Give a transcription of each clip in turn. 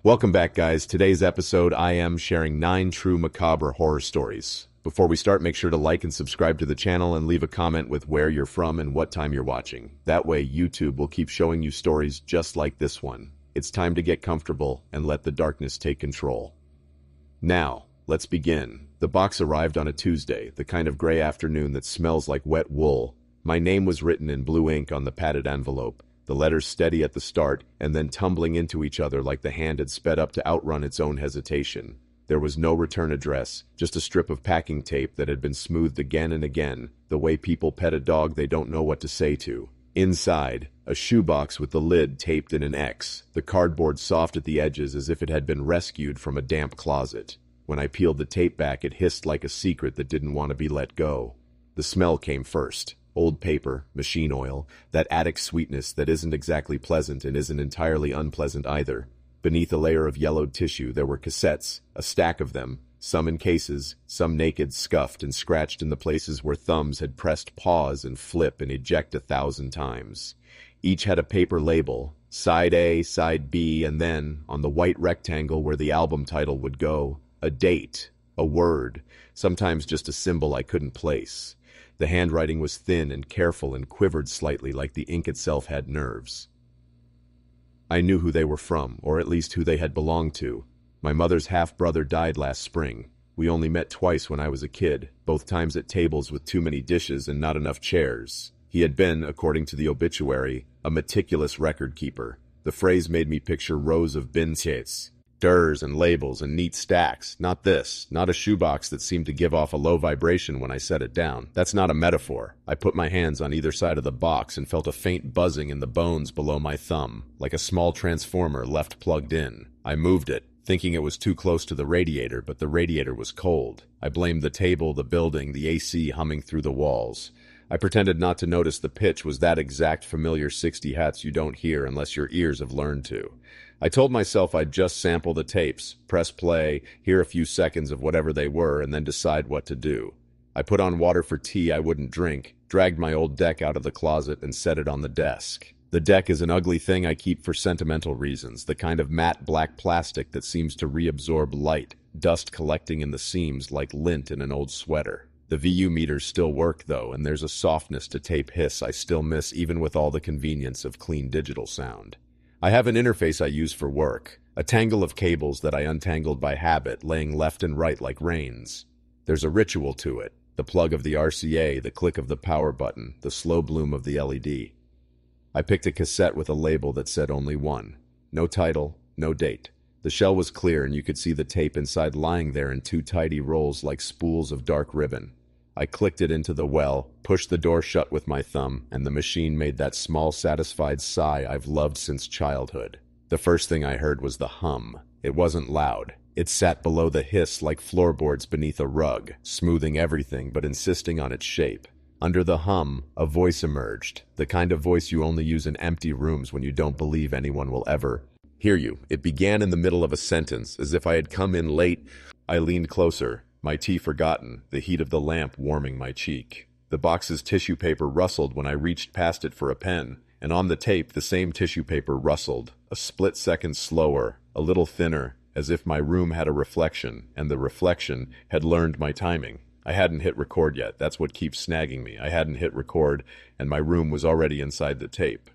Welcome back, guys. Today's episode, I am sharing 9 true macabre horror stories. Before we start, make sure to like and subscribe to the channel and leave a comment with where you're from and what time you're watching. That way, YouTube will keep showing you stories just like this one. It's time to get comfortable and let the darkness take control. Now, let's begin. The box arrived on a Tuesday, the kind of gray afternoon that smells like wet wool. My name was written in blue ink on the padded envelope, the letters steady at the start and then tumbling into each other like the hand had sped up to outrun its own hesitation. There was no return address, just a strip of packing tape that had been smoothed again and again, the way people pet a dog they don't know what to say to. Inside, a shoebox with the lid taped in an X, the cardboard soft at the edges as if it had been rescued from a damp closet. When I peeled the tape back, it hissed like a secret that didn't want to be let go. The smell came first. Old paper, machine oil, that attic sweetness that isn't exactly pleasant and isn't entirely unpleasant either. Beneath a layer of yellowed tissue there were cassettes, a stack of them, some in cases, some naked, scuffed and scratched in the places where thumbs had pressed pause and flip and eject 1,000 times. Each had a paper label, side A, side B, and then, on the white rectangle where the album title would go, a date, a word, sometimes just a symbol I couldn't place. The handwriting was thin and careful and quivered slightly like the ink itself had nerves. I knew who they were from, or at least who they had belonged to. My mother's half-brother died last spring. We only met twice when I was a kid, both times at tables with too many dishes and not enough chairs. He had been, according to the obituary, a meticulous record keeper. The phrase made me picture rows of bin sets, durs and labels and neat stacks. Not this, not a shoebox that seemed to give off a low vibration when I set it down. That's not a metaphor. I put my hands on either side of the box and felt a faint buzzing in the bones below my thumb, like a small transformer left plugged in. I moved it, thinking it was too close to the radiator, but the radiator was cold. I blamed the table, the building, the AC humming through the walls. I pretended not to notice the pitch was that exact familiar 60 Hz you don't hear unless your ears have learned to. I told myself I'd just sample the tapes, press play, hear a few seconds of whatever they were, and then decide what to do. I put on water for tea I wouldn't drink, dragged my old deck out of the closet, and set it on the desk. The deck is an ugly thing I keep for sentimental reasons, the kind of matte black plastic that seems to reabsorb light, dust collecting in the seams like lint in an old sweater. The VU meters still work, though, and there's a softness to tape hiss I still miss even with all the convenience of clean digital sound. I have an interface I use for work, a tangle of cables that I untangled by habit, laying left and right like reins. There's a ritual to it, the plug of the RCA, the click of the power button, the slow bloom of the LED. I picked a cassette with a label that said only one. No title, no date. The shell was clear and you could see the tape inside lying there in 2 tidy rolls like spools of dark ribbon. I clicked it into the well, pushed the door shut with my thumb, and the machine made that small, satisfied sigh I've loved since childhood. The first thing I heard was the hum. It wasn't loud. It sat below the hiss like floorboards beneath a rug, smoothing everything but insisting on its shape. Under the hum, a voice emerged, the kind of voice you only use in empty rooms when you don't believe anyone will ever hear you. It began in the middle of a sentence, as if I had come in late. I leaned closer. My tea forgotten, the heat of the lamp warming my cheek. The box's tissue paper rustled when I reached past it for a pen, and on the tape the same tissue paper rustled, a split second slower, a little thinner, as if my room had a reflection, and the reflection had learned my timing. I hadn't hit record yet, that's what keeps snagging me. I hadn't hit record, and my room was already inside the tape.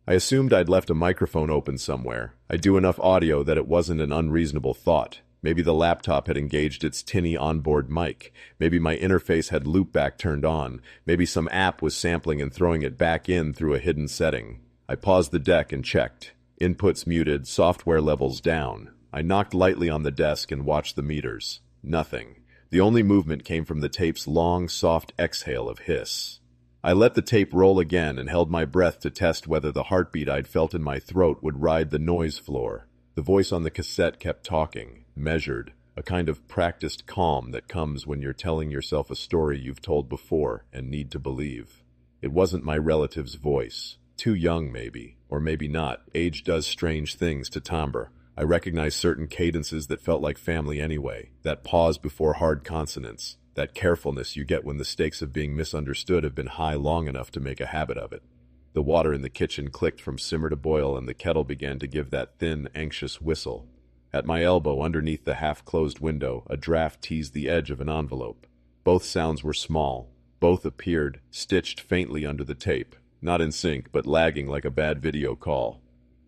I assumed I'd left a microphone open somewhere. I do enough audio that it wasn't an unreasonable thought. Maybe the laptop had engaged its tinny onboard mic. Maybe my interface had loopback turned on. Maybe some app was sampling and throwing it back in through a hidden setting. I paused the deck and checked. Inputs muted, software levels down. I knocked lightly on the desk and watched the meters. Nothing. The only movement came from the tape's long, soft exhale of hiss. I let the tape roll again and held my breath to test whether the heartbeat I'd felt in my throat would ride the noise floor. The voice on the cassette kept talking, measured, a kind of practiced calm that comes when you're telling yourself a story you've told before and need to believe. It wasn't my relative's voice. Too young, maybe, or maybe not. Age does strange things to timbre. I recognized certain cadences that felt like family anyway, that pause before hard consonants, that carefulness you get when the stakes of being misunderstood have been high long enough to make a habit of it. The water in the kitchen clicked from simmer to boil, and the kettle began to give that thin, anxious whistle. At my elbow, underneath the half-closed window, a draft teased the edge of an envelope. Both sounds were small. Both appeared, stitched faintly under the tape, not in sync, but lagging like a bad video call.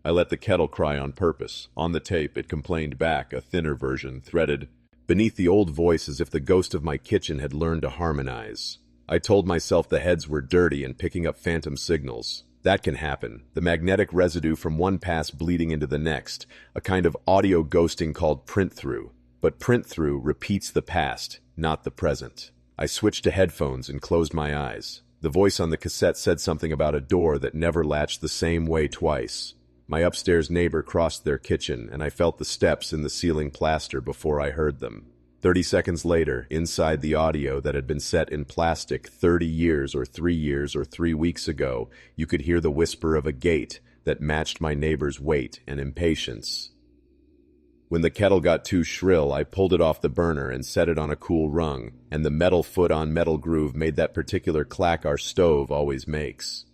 I let the kettle cry on purpose. On the tape, it complained back, a thinner version, threaded beneath the old voice as if the ghost of my kitchen had learned to harmonize. I told myself the heads were dirty and picking up phantom signals. That can happen. The magnetic residue from one pass bleeding into the next, a kind of audio ghosting called print-through. But print-through repeats the past, not the present. I switched to headphones and closed my eyes. The voice on the cassette said something about a door that never latched the same way twice. My upstairs neighbor crossed their kitchen, and I felt the steps in the ceiling plaster before I heard them. 30 seconds later, inside the audio that had been set in plastic 30 years or 3 years or 3 weeks ago, you could hear the whisper of a gate that matched my neighbor's weight and impatience. When the kettle got too shrill, I pulled it off the burner and set it on a cool rung, and the metal foot-on-metal groove made that particular clack our stove always makes.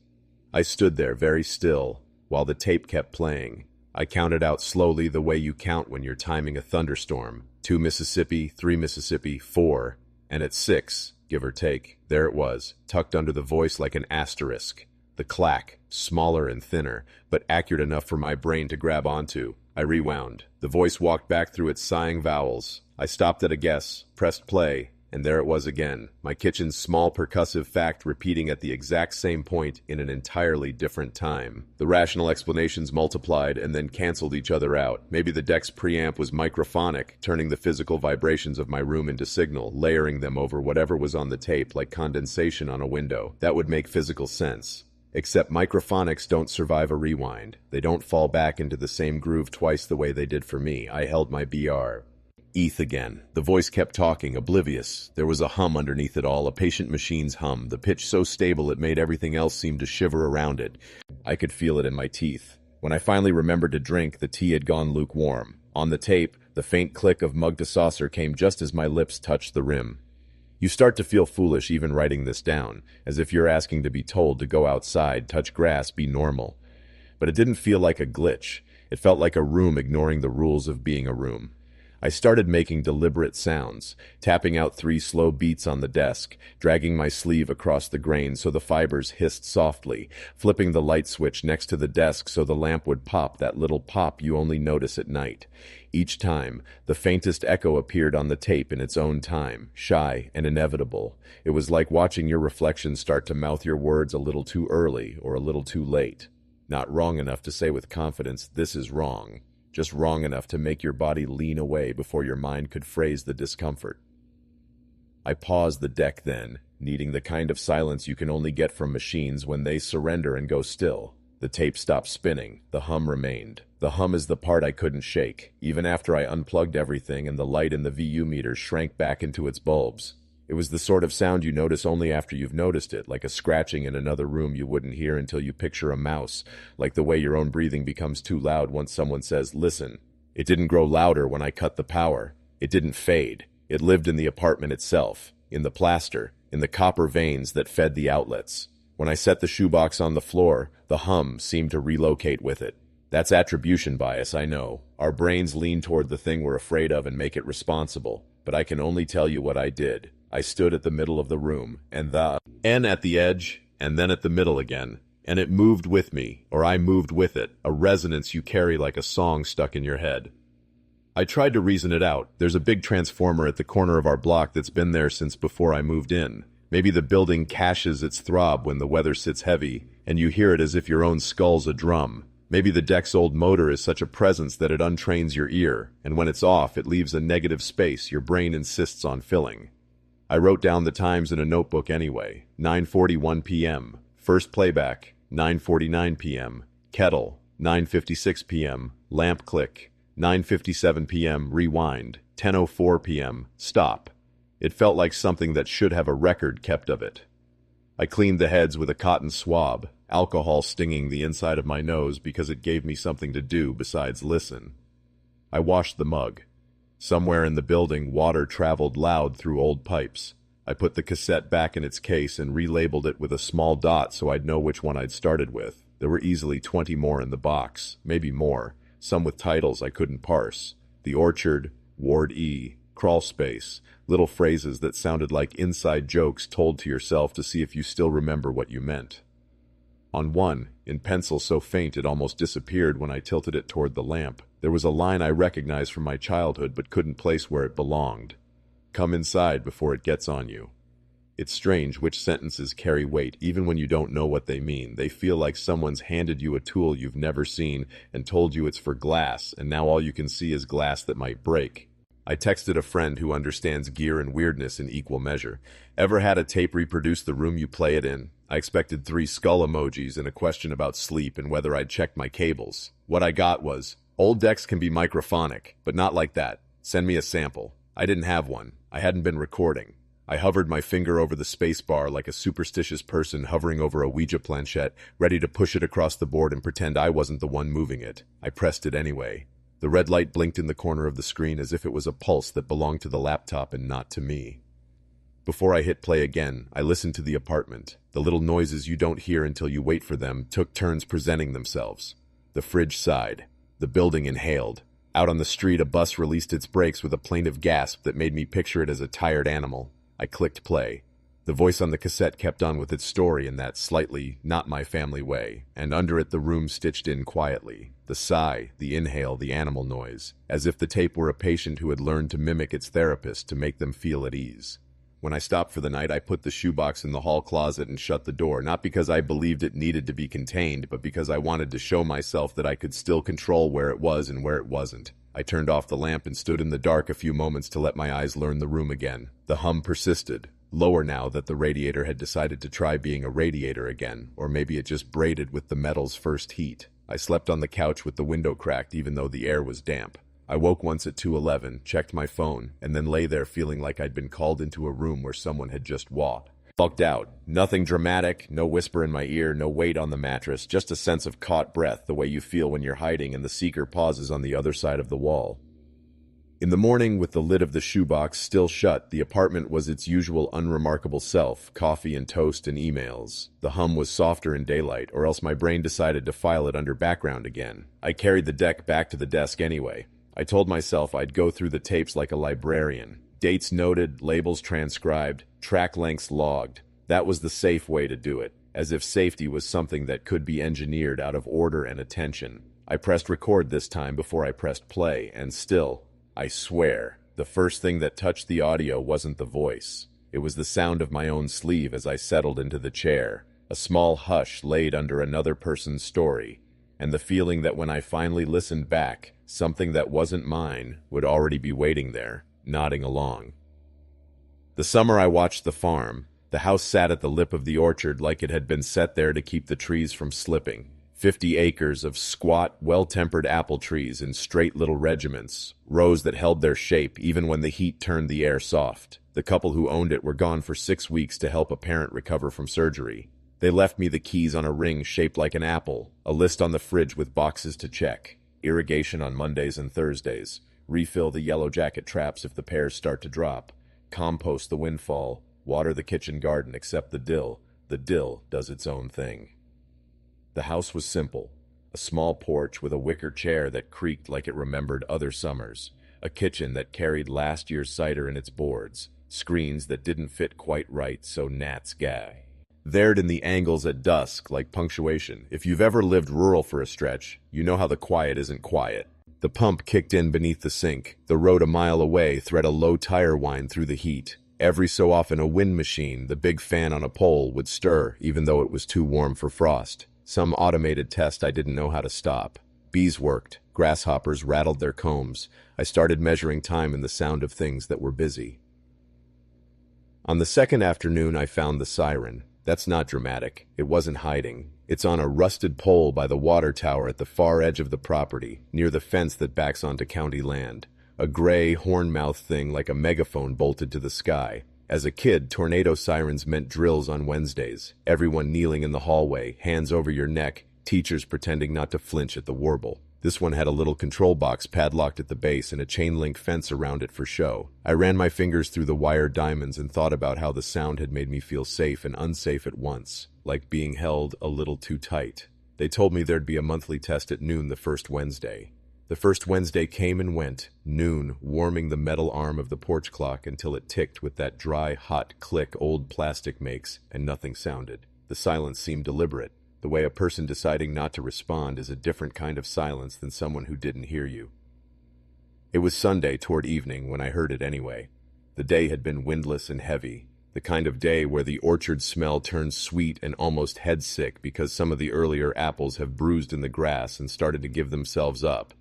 I stood there very still, while the tape kept playing. I counted out slowly the way you count when you're timing a thunderstorm. 2 Mississippi, 3 Mississippi, 4, and at 6, give or take, there it was, tucked under the voice like an asterisk. The clack, smaller and thinner, but accurate enough for my brain to grab onto. I rewound. The voice walked back through its sighing vowels. I stopped at a guess, pressed play, and there it was again, my kitchen's small percussive fact repeating at the exact same point in an entirely different time. The rational explanations multiplied and then canceled each other out. Maybe the deck's preamp was microphonic, turning the physical vibrations of my room into signal, layering them over whatever was on the tape like condensation on a window. That would make physical sense. Except microphonics don't survive a rewind. They don't fall back into the same groove twice the way they did for me. I held my BR. ETH again. The voice kept talking, oblivious. There was a hum underneath it all, a patient machine's hum, the pitch so stable it made everything else seem to shiver around it. I could feel it in my teeth. When I finally remembered to drink, the tea had gone lukewarm. On the tape, the faint click of mug to saucer came just as my lips touched the rim. You start to feel foolish even writing this down, as if you're asking to be told to go outside, touch grass, be normal. But it didn't feel like a glitch. It felt like a room ignoring the rules of being a room. I started making deliberate sounds, tapping out 3 slow beats on the desk, dragging my sleeve across the grain so the fibers hissed softly, flipping the light switch next to the desk so the lamp would pop, that little pop you only notice at night. Each time, the faintest echo appeared on the tape in its own time, shy and inevitable. It was like watching your reflection start to mouth your words a little too early or a little too late. Not wrong enough to say with confidence, "This is wrong." Just wrong enough to make your body lean away before your mind could phrase the discomfort. I paused the deck then, needing the kind of silence you can only get from machines when they surrender and go still. The tape stopped spinning. The hum remained. The hum is the part I couldn't shake, even after I unplugged everything and the light in the VU meter shrank back into its bulbs. It was the sort of sound you notice only after you've noticed it, like a scratching in another room you wouldn't hear until you picture a mouse, like the way your own breathing becomes too loud once someone says, "Listen." It didn't grow louder when I cut the power. It didn't fade. It lived in the apartment itself, in the plaster, in the copper veins that fed the outlets. When I set the shoebox on the floor, the hum seemed to relocate with it. That's attribution bias, I know. Our brains lean toward the thing we're afraid of and make it responsible. But I can only tell you what I did. I stood at the middle of the room, and the N at the edge, and then at the middle again. And it moved with me, or I moved with it, a resonance you carry like a song stuck in your head. I tried to reason it out. There's a big transformer at the corner of our block that's been there since before I moved in. Maybe the building caches its throb when the weather sits heavy, and you hear it as if your own skull's a drum. Maybe the deck's old motor is such a presence that it untrains your ear, and when it's off, it leaves a negative space your brain insists on filling. I wrote down the times in a notebook anyway. 9:41 p.m. First playback, 9:49 p.m. Kettle, 9:56 p.m. Lamp click, 9:57 p.m. Rewind, 10:04 p.m. Stop. It felt like something that should have a record kept of it. I cleaned the heads with a cotton swab, alcohol stinging the inside of my nose because it gave me something to do besides listen. I washed the mug. Somewhere in the building, water traveled loud through old pipes. I put the cassette back in its case and relabeled it with a small dot so I'd know which one I'd started with. There were easily 20 more in the box, maybe more, some with titles I couldn't parse. The Orchard, Ward E, Crawl Space, little phrases that sounded like inside jokes told to yourself to see if you still remember what you meant. On one, in pencil so faint it almost disappeared when I tilted it toward the lamp, there was a line I recognized from my childhood but couldn't place where it belonged. Come inside before it gets on you. It's strange which sentences carry weight even when you don't know what they mean. They feel like someone's handed you a tool you've never seen and told you it's for glass, and now all you can see is glass that might break. I texted a friend who understands gear and weirdness in equal measure. Ever had a tape reproduce the room you play it in? I expected 3 skull emojis and a question about sleep and whether I'd checked my cables. What I got was, old decks can be microphonic, but not like that. Send me a sample. I didn't have one. I hadn't been recording. I hovered my finger over the space bar like a superstitious person hovering over a Ouija planchette, ready to push it across the board and pretend I wasn't the one moving it. I pressed it anyway. The red light blinked in the corner of the screen as if it was a pulse that belonged to the laptop and not to me. Before I hit play again, I listened to the apartment. The little noises you don't hear until you wait for them took turns presenting themselves. The fridge sighed. The building inhaled. Out on the street, a bus released its brakes with a plaintive gasp that made me picture it as a tired animal. I clicked play. The voice on the cassette kept on with its story in that slightly not-my-family way, and under it the room stitched in quietly. The sigh, the inhale, the animal noise, as if the tape were a patient who had learned to mimic its therapist to make them feel at ease. When I stopped for the night, I put the shoebox in the hall closet and shut the door, not because I believed it needed to be contained, but because I wanted to show myself that I could still control where it was and where it wasn't. I turned off the lamp and stood in the dark a few moments to let my eyes learn the room again. The hum persisted, lower now that the radiator had decided to try being a radiator again, or maybe it just braided with the metal's first heat. I slept on the couch with the window cracked even though the air was damp. I woke once at 2:11, checked my phone, and then lay there feeling like I'd been called into a room where someone had just walked out. Nothing dramatic, no whisper in my ear, no weight on the mattress, just a sense of caught breath, the way you feel when you're hiding and the seeker pauses on the other side of the wall. In the morning, with the lid of the shoebox still shut, the apartment was its usual unremarkable self, coffee and toast and emails. The hum was softer in daylight, or else my brain decided to file it under background again. I carried the deck back to the desk anyway. I told myself I'd go through the tapes like a librarian. Dates noted, labels transcribed, track lengths logged. That was the safe way to do it, as if safety was something that could be engineered out of order and attention. I pressed record this time before I pressed play, and still, I swear, the first thing that touched the audio wasn't the voice. It was the sound of my own sleeve as I settled into the chair, a small hush laid under another person's story, and the feeling that when I finally listened back, something that wasn't mine would already be waiting there, nodding along. The summer I watched The Farm. The house sat at the lip of the orchard like it had been set there to keep the trees from slipping. 50 acres of squat, well-tempered apple trees in straight little regiments, rows that held their shape even when the heat turned the air soft. The couple who owned it were gone for 6 weeks to help a parent recover from surgery. They left me the keys on a ring shaped like an apple, a list on the fridge with boxes to check. Irrigation on Mondays and Thursdays. Refill the yellow jacket traps if the pears start to drop. Compost the windfall. Water the kitchen garden except the dill. The dill does its own thing. The house was simple. A small porch with a wicker chair that creaked like it remembered other summers. A kitchen that carried last year's cider in its boards. Screens that didn't fit quite right, so gnats gathered in the angles at dusk like punctuation. If you've ever lived rural for a stretch, you know how the quiet isn't quiet. The pump kicked in beneath the sink. The road a mile away thread a low tire whine through the heat. Every so often a wind machine, the big fan on a pole, would stir, even though it was too warm for frost. Some automated test I didn't know how to stop. Bees worked. Grasshoppers rattled their combs. I started measuring time in the sound of things that were busy. On the second afternoon, I found the siren. That's not dramatic. It wasn't hiding. It's on a rusted pole by the water tower at the far edge of the property, near the fence that backs onto county land. A gray, horn-mouthed thing like a megaphone bolted to the sky. As a kid, tornado sirens meant drills on Wednesdays. Everyone kneeling in the hallway, hands over your neck, teachers pretending not to flinch at the warble. This one had a little control box padlocked at the base and a chain-link fence around it for show. I ran my fingers through the wire diamonds and thought about how the sound had made me feel safe and unsafe at once, like being held a little too tight. They told me there'd be a monthly test at noon the first Wednesday. The first Wednesday came and went, noon, warming the metal arm of the porch clock until it ticked with that dry, hot click old plastic makes, and nothing sounded. The silence seemed deliberate. The way a person deciding not to respond is a different kind of silence than someone who didn't hear you. It was Sunday toward evening when I heard it anyway. The day had been windless and heavy, the kind of day where the orchard smell turns sweet and almost headsick because some of the earlier apples have bruised in the grass and started to give themselves up.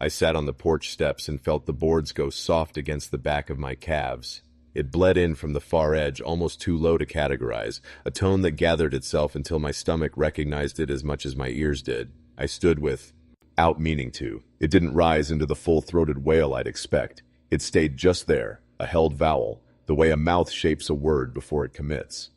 I sat on the porch steps and felt the boards go soft against the back of my calves. It bled in from the far edge, almost too low to categorize, a tone that gathered itself until my stomach recognized it as much as my ears did. I stood without meaning to. It didn't rise into the full-throated wail I'd expect. It stayed just there, a held vowel, the way a mouth shapes a word before it commits.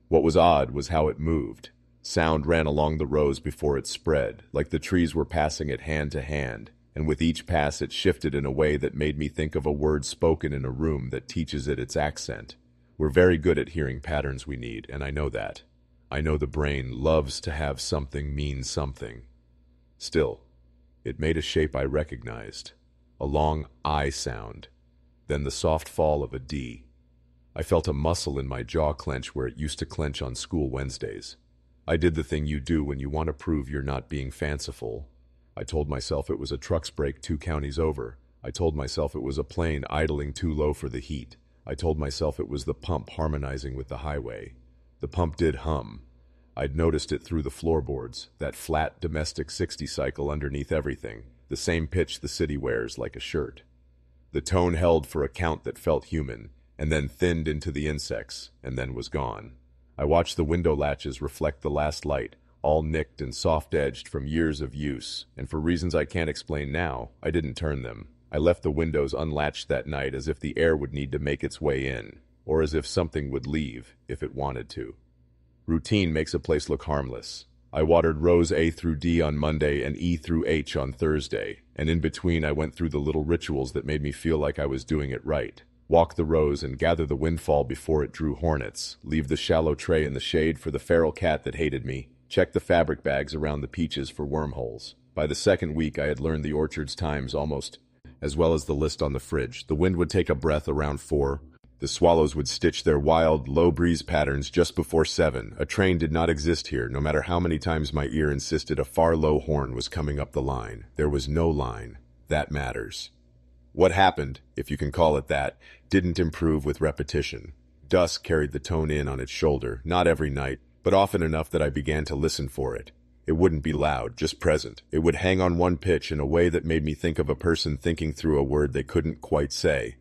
What was odd was how it moved. Sound ran along the rows before it spread, like the trees were passing it hand to hand, and with each pass it shifted in a way that made me think of a word spoken in a room that teaches it its accent. We're very good at hearing patterns we need, and I know that. I know the brain loves to have something mean something. Still, it made a shape I recognized, a long I sound, then the soft fall of a D. I felt a muscle in my jaw clench where it used to clench on school Wednesdays. I did the thing you do when you want to prove you're not being fanciful. I told myself it was a truck's brake 2 counties over. I told myself it was a plane idling too low for the heat. I told myself it was the pump harmonizing with the highway. The pump did hum. I'd noticed it through the floorboards, that flat domestic 60 cycle underneath everything, the same pitch the city wears like a shirt. The tone held for a count that felt human, and then thinned into the insects, and then was gone. I watched the window latches reflect the last light, all nicked and soft-edged from years of use, and for reasons I can't explain now, I didn't turn them. I left the windows unlatched that night as if the air would need to make its way in, or as if something would leave, if it wanted to. Routine makes a place look harmless. I watered rows A through D on Monday and E through H on Thursday, and in between I went through the little rituals that made me feel like I was doing it right. Walk the rows and gather the windfall before it drew hornets, leave the shallow tray in the shade for the feral cat that hated me, check the fabric bags around the peaches for wormholes. By the second week I had learned the orchard's times almost, as well as the list on the fridge. The wind would take a breath around 4. The swallows would stitch their wild, low-breeze patterns just before 7. A train did not exist here, no matter how many times my ear insisted a far low horn was coming up the line. There was no line. That matters. What happened, if you can call it that, didn't improve with repetition. Dusk carried the tone in on its shoulder, not every night, but often enough that I began to listen for it. It wouldn't be loud, just present. It would hang on one pitch in a way that made me think of a person thinking through a word they couldn't quite say.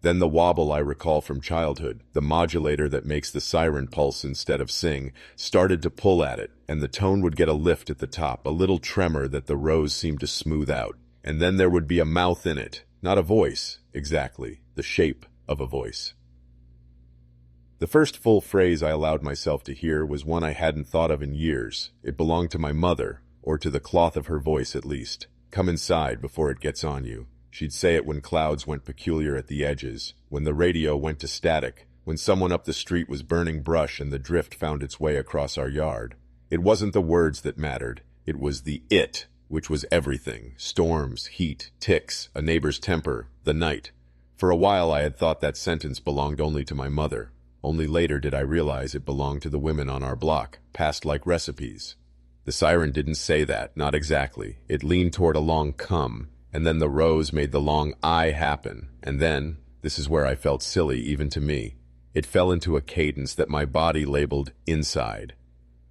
Then the wobble I recall from childhood, the modulator that makes the siren pulse instead of sing, started to pull at it, and the tone would get a lift at the top, a little tremor that the rows seemed to smooth out. And then there would be a mouth in it. Not a voice, exactly. The shape of a voice. The first full phrase I allowed myself to hear was one I hadn't thought of in years. It belonged to my mother, or to the cloth of her voice at least. Come inside before it gets on you. She'd say it when clouds went peculiar at the edges, when the radio went to static, when someone up the street was burning brush and the drift found its way across our yard. It wasn't the words that mattered. It was the it, which was everything. Storms, heat, ticks, a neighbor's temper, the night. For a while I had thought that sentence belonged only to my mother. Only later did I realize it belonged to the women on our block, passed like recipes. The siren didn't say that, not exactly. It leaned toward a long come, and then the rows made the long I happen. And then, this is where I felt silly even to me, it fell into a cadence that my body labeled inside.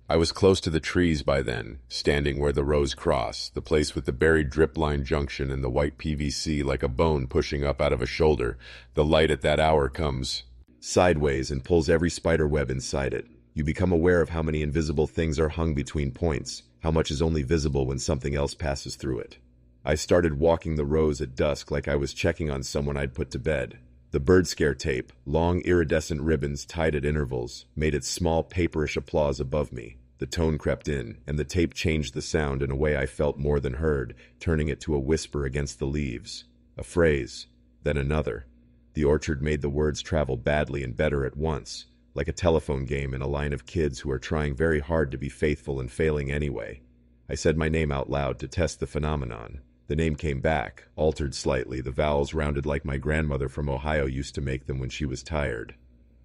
I was close to the trees by then, standing where the rows cross, the place with the buried drip line junction and the white PVC like a bone pushing up out of a shoulder. The light at that hour comes sideways and pulls every spider web inside it. You become aware of how many invisible things are hung between points, how much is only visible when something else passes through it. I started walking the rows at dusk like I was checking on someone I'd put to bed. The bird scare tape, long iridescent ribbons tied at intervals, made its small paperish applause above me. The tone crept in, and the tape changed the sound in a way I felt more than heard, turning it to a whisper against the leaves. A phrase, then another. The orchard made the words travel badly and better at once, like a telephone game in a line of kids who are trying very hard to be faithful and failing anyway. I said my name out loud to test the phenomenon. The name came back, altered slightly, the vowels rounded like my grandmother from Ohio used to make them when she was tired.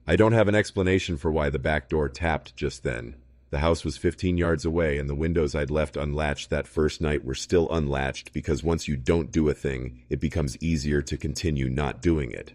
I don't have an explanation for why the back door tapped just then. The house was 15 yards away, and the windows I'd left unlatched that first night were still unlatched because once you don't do a thing, it becomes easier to continue not doing it.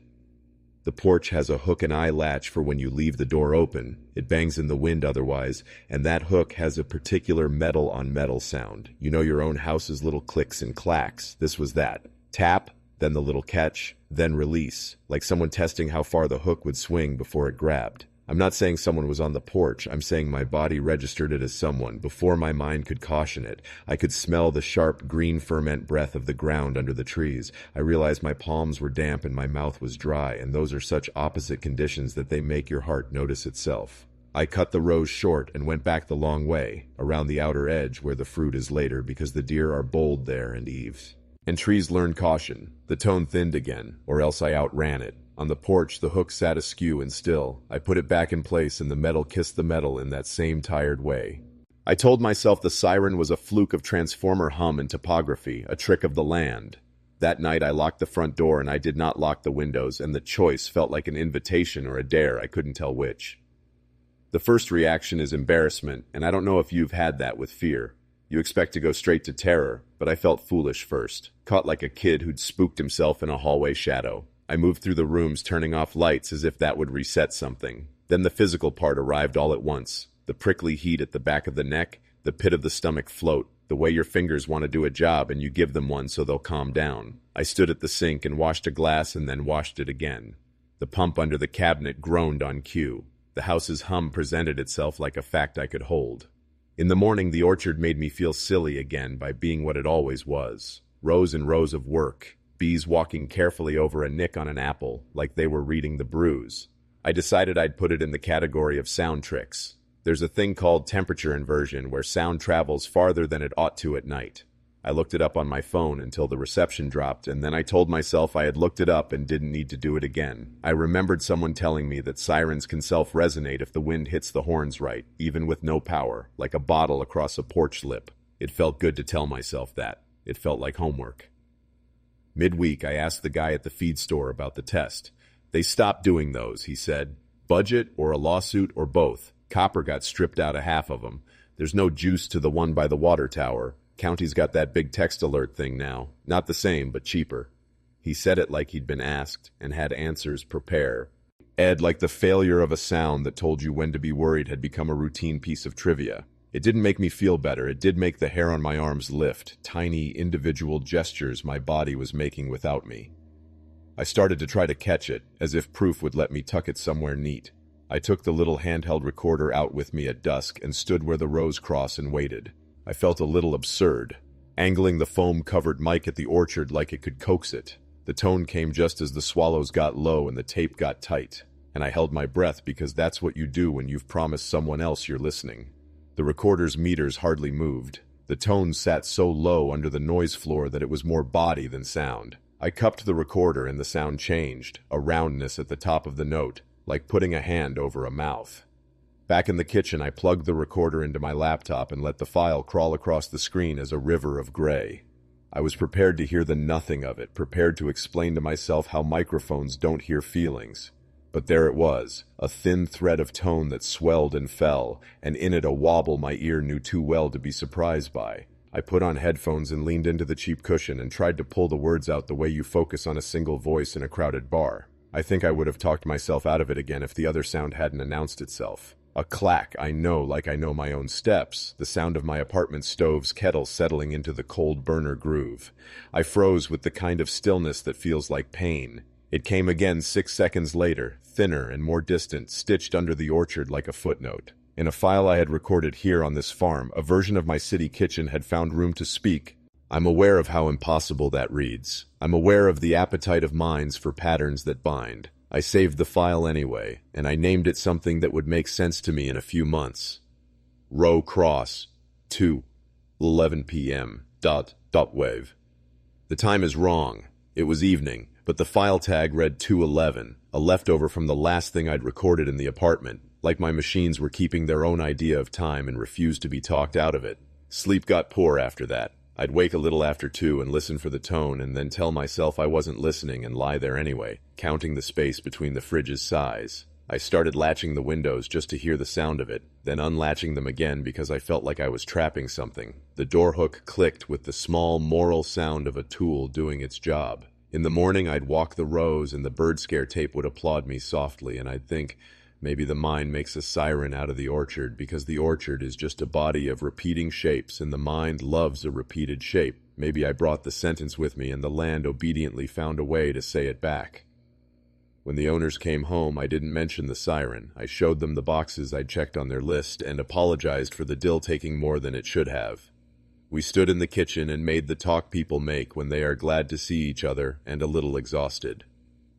The porch has a hook and eye latch for when you leave the door open. It bangs in the wind otherwise, and that hook has a particular metal-on-metal sound. You know your own house's little clicks and clacks. This was that. Tap, then the little catch, then release, like someone testing how far the hook would swing before it grabbed. I'm not saying someone was on the porch. I'm saying my body registered it as someone. Before my mind could caution it, I could smell the sharp green ferment breath of the ground under the trees. I realized my palms were damp and my mouth was dry, and those are such opposite conditions that they make your heart notice itself. I cut the rose short and went back the long way, around the outer edge where the fruit is later because the deer are bold there and eaves. And trees learn caution. The tone thinned again, or else I outran it. On the porch, the hook sat askew and still. I put it back in place, and the metal kissed the metal in that same tired way. I told myself the siren was a fluke of transformer hum and topography, a trick of the land. That night, I locked the front door, and I did not lock the windows, and the choice felt like an invitation or a dare. I couldn't tell which. The first reaction is embarrassment, and I don't know if you've had that with fear. You expect to go straight to terror, but I felt foolish first, caught like a kid who'd spooked himself in a hallway shadow. I moved through the rooms, turning off lights as if that would reset something. Then the physical part arrived all at once. The prickly heat at the back of the neck, the pit of the stomach float, the way your fingers want to do a job and you give them one so they'll calm down. I stood at the sink and washed a glass and then washed it again. The pump under the cabinet groaned on cue. The house's hum presented itself like a fact I could hold. In the morning, the orchard made me feel silly again by being what it always was. Rows and rows of work. Bees walking carefully over a nick on an apple, like they were reading the bruise. I decided I'd put it in the category of sound tricks. There's a thing called temperature inversion where sound travels farther than it ought to at night. I looked it up on my phone until the reception dropped, and then I told myself I had looked it up and didn't need to do it again. I remembered someone telling me that sirens can self-resonate if the wind hits the horns right, even with no power, like a bottle across a porch lip. It felt good to tell myself that. It felt like homework. Midweek, I asked the guy at the feed store about the test. They stopped doing those, he said. Budget or a lawsuit or both. Copper got stripped out of half of them. There's no juice to the one by the water tower. County's got that big text alert thing now. Not the same, but cheaper. He said it like he'd been asked and had answers prepare. Ed, like the failure of a sound that told you when to be worried had become a routine piece of trivia. It didn't make me feel better. It did make the hair on my arms lift, tiny individual gestures my body was making without me. I started to try to catch it, as if proof would let me tuck it somewhere neat. I took the little handheld recorder out with me at dusk and stood where the rows cross and waited. I felt a little absurd, angling the foam-covered mic at the orchard like it could coax it. The tone came just as the swallows got low and the tape got tight, and I held my breath because that's what you do when you've promised someone else you're listening. The recorder's meters hardly moved. The tone sat so low under the noise floor that it was more body than sound. I cupped the recorder and the sound changed, a roundness at the top of the note, like putting a hand over a mouth. Back in the kitchen, I plugged the recorder into my laptop and let the file crawl across the screen as a river of gray. I was prepared to hear the nothing of it, prepared to explain to myself how microphones don't hear feelings. But there it was, a thin thread of tone that swelled and fell, and in it a wobble my ear knew too well to be surprised by. I put on headphones and leaned into the cheap cushion and tried to pull the words out the way you focus on a single voice in a crowded bar. I think I would have talked myself out of it again if the other sound hadn't announced itself. A clack I know like I know my own steps, the sound of my apartment stove's kettle settling into the cold burner groove. I froze with the kind of stillness that feels like pain. It came again 6 seconds later, thinner and more distant, stitched under the orchard like a footnote. In a file I had recorded here on this farm, a version of my city kitchen had found room to speak. I'm aware of how impossible that reads. I'm aware of the appetite of minds for patterns that bind. I saved the file anyway, and I named it something that would make sense to me in a few months. row cross, 2:11 p.m. Wave. The time is wrong. It was evening, but the file tag read 2:11, a leftover from the last thing I'd recorded in the apartment, like my machines were keeping their own idea of time and refused to be talked out of it. Sleep got poor after that. I'd wake a little after 2 and listen for the tone and then tell myself I wasn't listening and lie there anyway, counting the space between the fridge's size. I started latching the windows just to hear the sound of it, then unlatching them again because I felt like I was trapping something. The door hook clicked with the small, moral sound of a tool doing its job. In the morning, I'd walk the rows and the bird scare tape would applaud me softly, and I'd think, maybe the mind makes a siren out of the orchard because the orchard is just a body of repeating shapes and the mind loves a repeated shape. Maybe I brought the sentence with me and the land obediently found a way to say it back. When the owners came home, I didn't mention the siren. I showed them the boxes I'd checked on their list and apologized for the dill taking more than it should have. We stood in the kitchen and made the talk people make when they are glad to see each other and a little exhausted.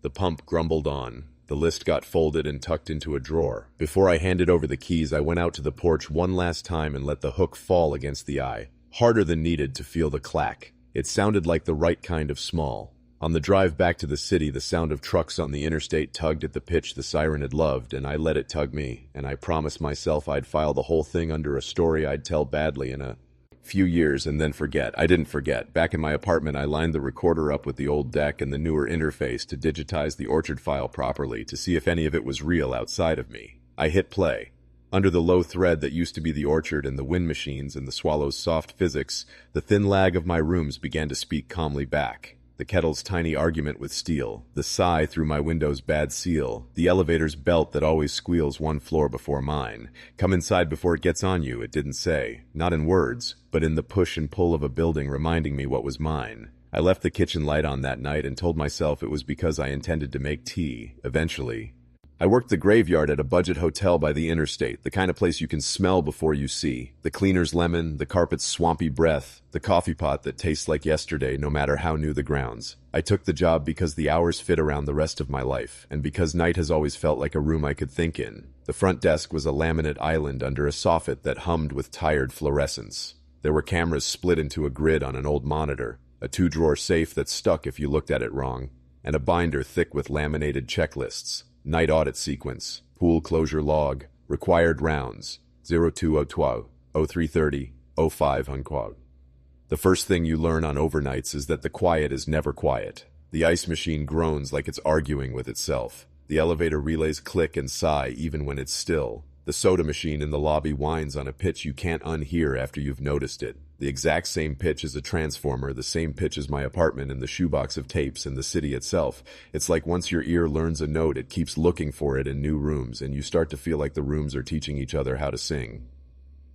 The pump grumbled on. The list got folded and tucked into a drawer. Before I handed over the keys, I went out to the porch one last time and let the hook fall against the eye, harder than needed to feel the clack. It sounded like the right kind of small. On the drive back to the city, the sound of trucks on the interstate tugged at the pitch the siren had loved, and I let it tug me, and I promised myself I'd file the whole thing under a story I'd tell badly in a few years and then forget. I didn't forget. Back in my apartment, I lined the recorder up with the old deck and the newer interface to digitize the orchard file properly to see if any of it was real outside of me. I hit play. Under the low thread that used to be the orchard and the wind machines and the swallow's soft physics, the thin lag of my rooms began to speak calmly back. The kettle's tiny argument with steel, the sigh through my window's bad seal, the elevator's belt that always squeals one floor before mine. Come inside before it gets on you, it didn't say. Not in words, but in the push and pull of a building reminding me what was mine. I left the kitchen light on that night and told myself it was because I intended to make tea, eventually. I worked the graveyard at a budget hotel by the interstate, the kind of place you can smell before you see. The cleaner's lemon, the carpet's swampy breath, the coffee pot that tastes like yesterday no matter how new the grounds. I took the job because the hours fit around the rest of my life, and because night has always felt like a room I could think in. The front desk was a laminate island under a soffit that hummed with tired fluorescence. There were cameras split into a grid on an old monitor, a 2-drawer safe that stuck if you looked at it wrong, and a binder thick with laminated checklists. Night audit sequence, pool closure log, required rounds, 0202, 0330, 05 unquote. The first thing you learn on overnights is that the quiet is never quiet. The ice machine groans like it's arguing with itself. The elevator relays click and sigh even when it's still. The soda machine in the lobby whines on a pitch you can't unhear after you've noticed it. The exact same pitch as a transformer, the same pitch as my apartment and the shoebox of tapes and the city itself. It's like once your ear learns a note, it keeps looking for it in new rooms, and you start to feel like the rooms are teaching each other how to sing.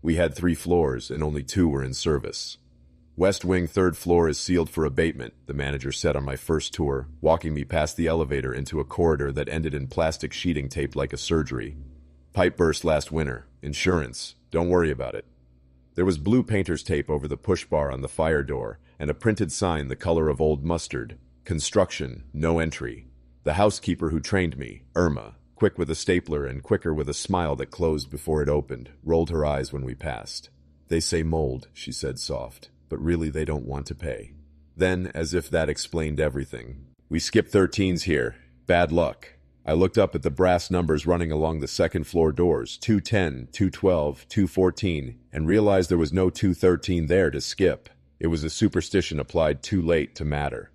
We had 3 floors, and only 2 were in service. West Wing 3rd floor is sealed for abatement, the manager said on my first tour, walking me past the elevator into a corridor that ended in plastic sheeting taped like a surgery. Pipe burst last winter. Insurance. Don't worry about it. There was blue painter's tape over the push bar on the fire door, and a printed sign the color of old mustard. Construction, no entry. The housekeeper who trained me, Irma, quick with a stapler and quicker with a smile that closed before it opened, rolled her eyes when we passed. They say mold, she said soft, but really they don't want to pay. Then, as if that explained everything, we skip 13s here. Bad luck. I looked up at the brass numbers running along the second floor doors, 210, 212, 214, and realized there was no 213 there to skip. It was a superstition applied too late to matter.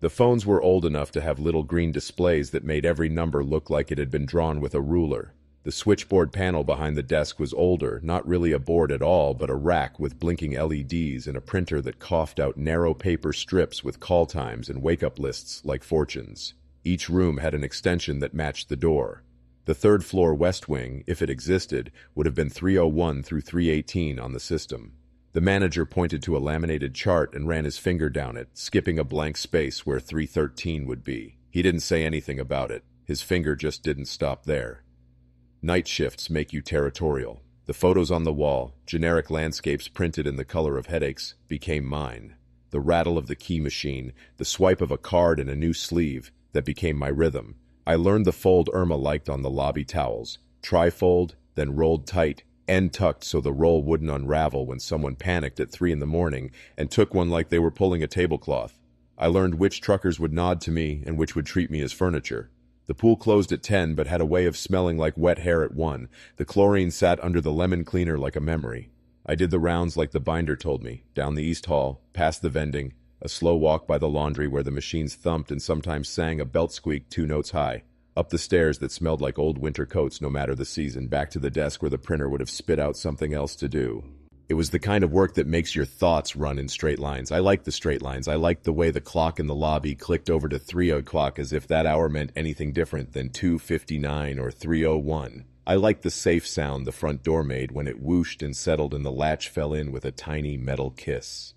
The phones were old enough to have little green displays that made every number look like it had been drawn with a ruler. The switchboard panel behind the desk was older, not really a board at all, but a rack with blinking LEDs and a printer that coughed out narrow paper strips with call times and wake-up lists like fortunes. Each room had an extension that matched the door. The 3rd floor West Wing, if it existed, would have been 301 through 318 on the system. The manager pointed to a laminated chart and ran his finger down it, skipping a blank space where 313 would be. He didn't say anything about it. His finger just didn't stop there. Night shifts make you territorial. The photos on the wall, generic landscapes printed in the color of headaches, became mine. The rattle of the key machine, the swipe of a card in a new sleeve, that became my rhythm. I learned the fold Irma liked on the lobby towels. Tri-fold, then rolled tight, end tucked so the roll wouldn't unravel when someone panicked at 3 in the morning and took one like they were pulling a tablecloth. I learned which truckers would nod to me and which would treat me as furniture. The pool closed at 10 but had a way of smelling like wet hair at 1. The chlorine sat under the lemon cleaner like a memory. I did the rounds like the binder told me, down the East Hall, past the vending, a slow walk by the laundry where the machines thumped and sometimes sang a belt squeak 2 notes high, up the stairs that smelled like old winter coats no matter the season, back to the desk where the printer would have spit out something else to do. It was the kind of work that makes your thoughts run in straight lines. I liked the straight lines. I liked the way the clock in the lobby clicked over to 3 o'clock as if that hour meant anything different than 2:59 or 3:01. I liked the safe sound the front door made when it whooshed and settled and the latch fell in with a tiny metal kiss.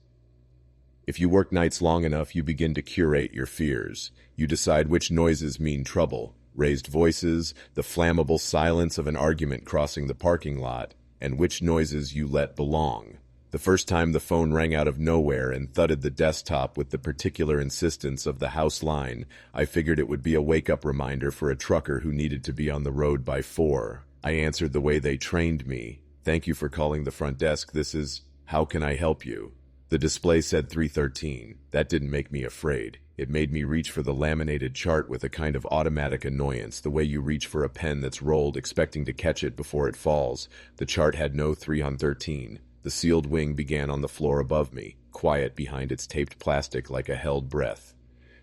If you work nights long enough, you begin to curate your fears. You decide which noises mean trouble. Raised voices, the flammable silence of an argument crossing the parking lot, and which noises you let belong. The first time the phone rang out of nowhere and thudded the desktop with the particular insistence of the house line, I figured it would be a wake-up reminder for a trucker who needed to be on the road by 4. I answered the way they trained me. "Thank you for calling the front desk. This is, how can I help you?" The display said 313. That didn't make me afraid. It made me reach for the laminated chart with a kind of automatic annoyance, the way you reach for a pen that's rolled, expecting to catch it before it falls. The chart had no 3 on 13. The sealed wing began on the floor above me, quiet behind its taped plastic like a held breath.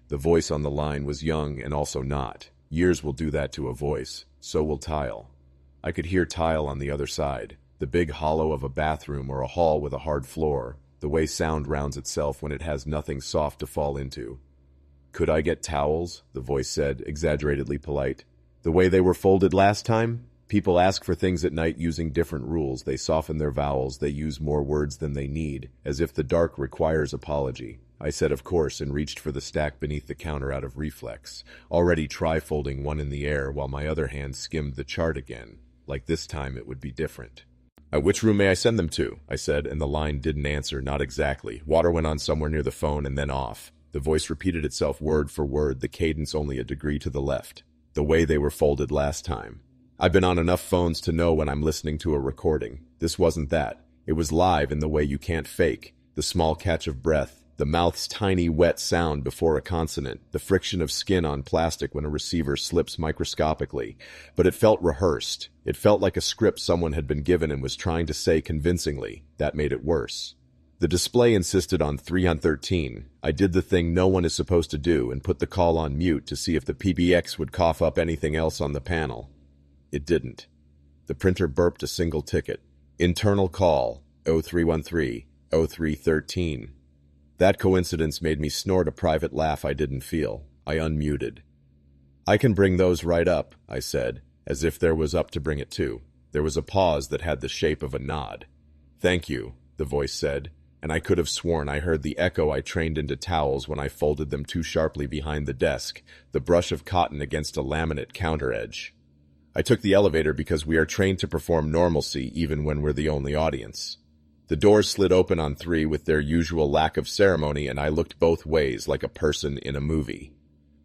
The voice on the line was young and also not. Years will do that to a voice. So will tile. I could hear tile on the other side, the big hollow of a bathroom or a hall with a hard floor, the way sound rounds itself when it has nothing soft to fall into. "Could I get towels?" the voice said, exaggeratedly polite. "The way they were folded last time? People ask for things at night using different rules. They soften their vowels, they use more words than they need, as if the dark requires apology." I said of course and reached for the stack beneath the counter out of reflex, already tri-folding one in the air while my other hand skimmed the chart again. Like this time it would be different. "Which room may I send them to?" I said, and the line didn't answer, not exactly. Water went on somewhere near the phone and then off. The voice repeated itself word for word, the cadence only a degree to the left. "The way they were folded last time." I've been on enough phones to know when I'm listening to a recording. This wasn't that. It was live in the way you can't fake. The small catch of breath, the mouth's tiny wet sound before a consonant, the friction of skin on plastic when a receiver slips microscopically. But it felt rehearsed. It felt like a script someone had been given and was trying to say convincingly. That made it worse. The display insisted on 3 on 13. I did the thing no one is supposed to do and put the call on mute to see if the PBX would cough up anything else on the panel. It didn't. The printer burped a single ticket. "Internal call, 0313-0313. That coincidence made me snort a private laugh I didn't feel. I unmuted. "I can bring those right up," I said, as if there was up to bring it to. There was a pause that had the shape of a nod. "Thank you," the voice said, and I could have sworn I heard the echo I trained into towels when I folded them too sharply behind the desk, the brush of cotton against a laminate counter edge. I took the elevator because we are trained to perform normalcy even when we're the only audience. The doors slid open on 3 with their usual lack of ceremony, and I looked both ways like a person in a movie.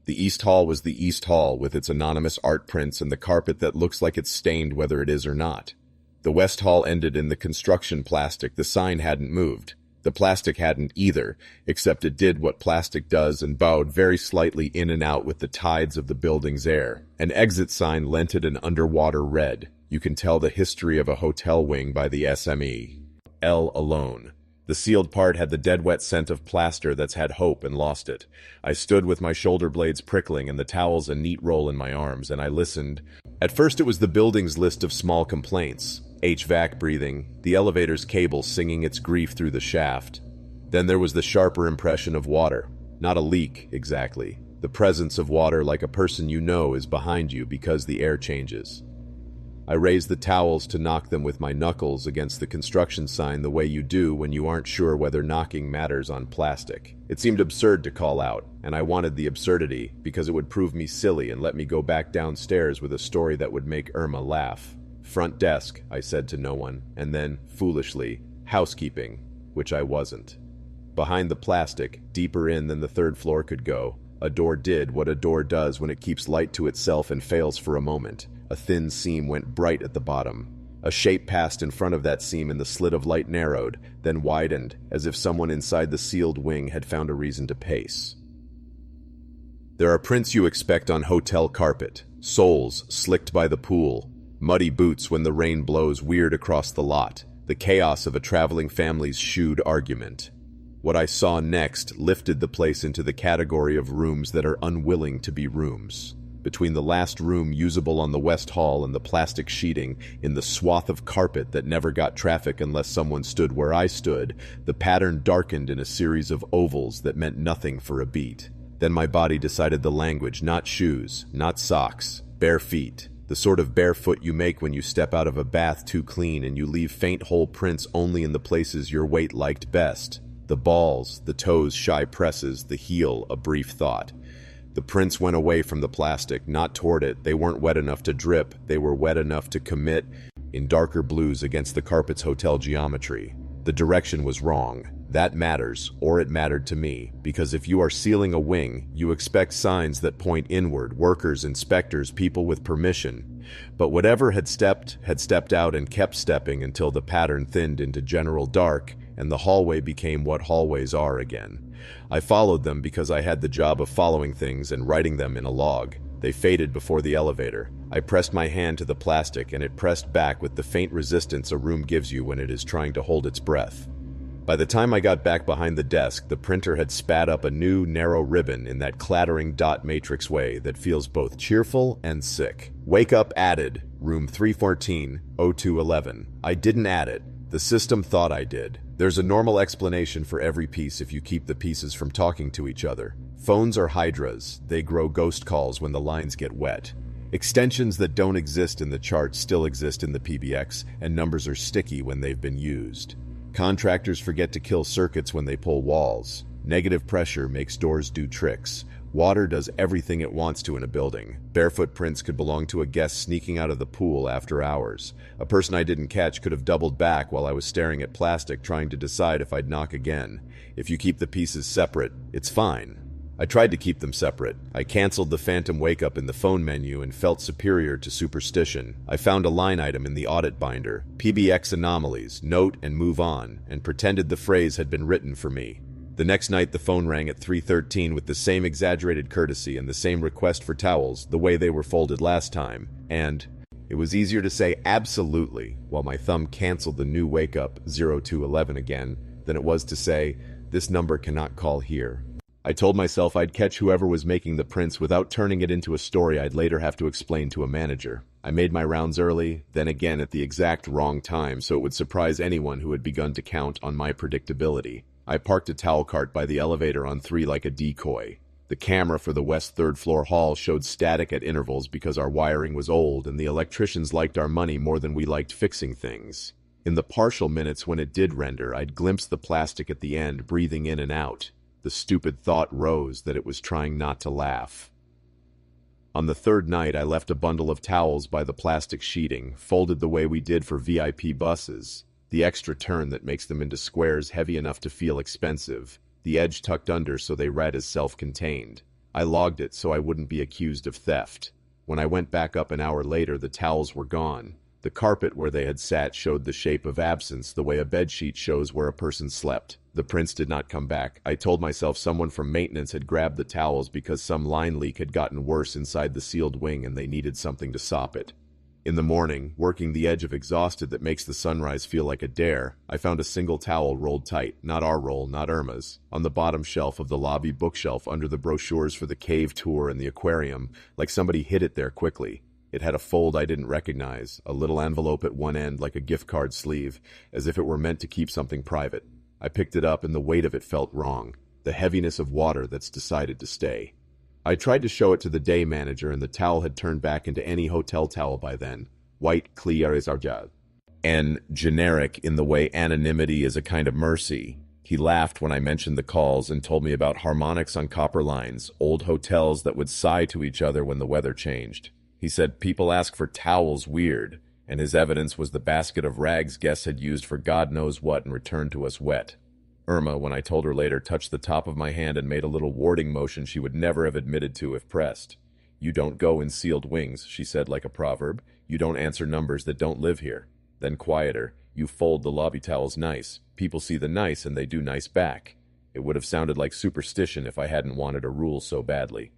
The East Hall was the East Hall with its anonymous art prints and the carpet that looks like it's stained whether it is or not. The West Hall ended in the construction plastic. The sign hadn't moved. The plastic hadn't either, except it did what plastic does and bowed very slightly in and out with the tides of the building's air. An exit sign lent it an underwater red. You can tell the history of a hotel wing by the SME. L alone. The sealed part had the dead wet scent of plaster that's had hope and lost it. I stood with my shoulder blades prickling and the towels a neat roll in my arms, and I listened. At first it was the building's list of small complaints. HVAC breathing, the elevator's cable singing its grief through the shaft. Then there was the sharper impression of water. Not a leak, exactly. The presence of water like a person you know is behind you because the air changes. I raised the towels to knock them with my knuckles against the construction sign the way you do when you aren't sure whether knocking matters on plastic. It seemed absurd to call out, and I wanted the absurdity because it would prove me silly and let me go back downstairs with a story that would make Irma laugh. "Front desk," I said to no one, and then, foolishly, "housekeeping," which I wasn't. Behind the plastic, deeper in than the 3rd floor could go, a door did what a door does when it keeps light to itself and fails for a moment. A thin seam went bright at the bottom. A shape passed in front of that seam and the slit of light narrowed, then widened, as if someone inside the sealed wing had found a reason to pace. There are prints you expect on hotel carpet, soles slicked by the pool, muddy boots when the rain blows weird across the lot, the chaos of a traveling family's shoed argument. What I saw next lifted the place into the category of rooms that are unwilling to be rooms. Between the last room usable on the West Hall and the plastic sheeting, in the swath of carpet that never got traffic unless someone stood where I stood, the pattern darkened in a series of ovals that meant nothing for a beat. Then my body decided the language, not shoes, not socks, bare feet. The sort of barefoot you make when you step out of a bath too clean and you leave faint hole prints only in the places your weight liked best. The balls, the toes shy presses, the heel a brief thought. The prints went away from the plastic, not toward it. They weren't wet enough to drip, they were wet enough to commit in darker blues against the carpet's hotel geometry. The direction was wrong. That matters, or it mattered to me, because if you are sealing a wing, you expect signs that point inward, workers, inspectors, people with permission. But whatever had stepped out and kept stepping until the pattern thinned into general dark, and the hallway became what hallways are again. I followed them because I had the job of following things and writing them in a log. They faded before the elevator. I pressed my hand to the plastic and it pressed back with the faint resistance a room gives you when it is trying to hold its breath. By the time I got back behind the desk, the printer had spat up a new, narrow ribbon in that clattering dot matrix way that feels both cheerful and sick. Wake up added, room 314, 0211. I didn't add it. The system thought I did. There's a normal explanation for every piece if you keep the pieces from talking to each other. Phones are hydras. They grow ghost calls when the lines get wet. Extensions that don't exist in the chart still exist in the PBX, and numbers are sticky when they've been used. Contractors forget to kill circuits when they pull walls. Negative pressure makes doors do tricks. Water does everything it wants to in a building. Barefoot prints could belong to a guest sneaking out of the pool after hours. A person I didn't catch could have doubled back while I was staring at plastic trying to decide if I'd knock again. If you keep the pieces separate, it's fine. I tried to keep them separate. I canceled the phantom wake-up in the phone menu and felt superior to superstition. I found a line item in the audit binder, PBX anomalies, note and move on, and pretended the phrase had been written for me. The next night the phone rang at 3:13 with the same exaggerated courtesy and the same request for towels, the way they were folded last time, and it was easier to say absolutely while my thumb canceled the new wake-up 0211 again than it was to say, this number cannot call here. I told myself I'd catch whoever was making the prints without turning it into a story I'd later have to explain to a manager. I made my rounds early, then again at the exact wrong time so it would surprise anyone who had begun to count on my predictability. I parked a towel cart by the elevator on 3 like a decoy. The camera for the west third-floor hall showed static at intervals because our wiring was old and the electricians liked our money more than we liked fixing things. In the partial minutes when it did render, I'd glimpsed the plastic at the end breathing in and out. The stupid thought rose that it was trying not to laugh. On the third night, I left a bundle of towels by the plastic sheeting, folded the way we did for VIP buses. The extra turn that makes them into squares heavy enough to feel expensive. The edge tucked under so they read as self-contained. I logged it so I wouldn't be accused of theft. When I went back up an hour later, the towels were gone. The carpet where they had sat showed the shape of absence, the way a bedsheet shows where a person slept. The prints did not come back. I told myself someone from maintenance had grabbed the towels because some line leak had gotten worse inside the sealed wing and they needed something to sop it. In the morning, working the edge of exhausted that makes the sunrise feel like a dare, I found a single towel rolled tight, not our roll, not Irma's, on the bottom shelf of the lobby bookshelf under the brochures for the cave tour and the aquarium, like somebody hid it there quickly. It had a fold I didn't recognize, a little envelope at one end like a gift card sleeve, as if it were meant to keep something private. I picked it up and the weight of it felt wrong, the heaviness of water that's decided to stay. I tried to show it to the day manager and the towel had turned back into any hotel towel by then. White, clear as argent. And generic in the way anonymity is a kind of mercy. He laughed when I mentioned the calls and told me about harmonics on copper lines, old hotels that would sigh to each other when the weather changed. He said people ask for towels weird, and his evidence was the basket of rags guests had used for God knows what and returned to us wet. Irma, when I told her later, touched the top of my hand and made a little warding motion she would never have admitted to if pressed. You don't go in sealed wings, she said like a proverb. You don't answer numbers that don't live here. Then quieter. You fold the lobby towels nice. People see the nice and they do nice back. It would have sounded like superstition if I hadn't wanted a rule so badly.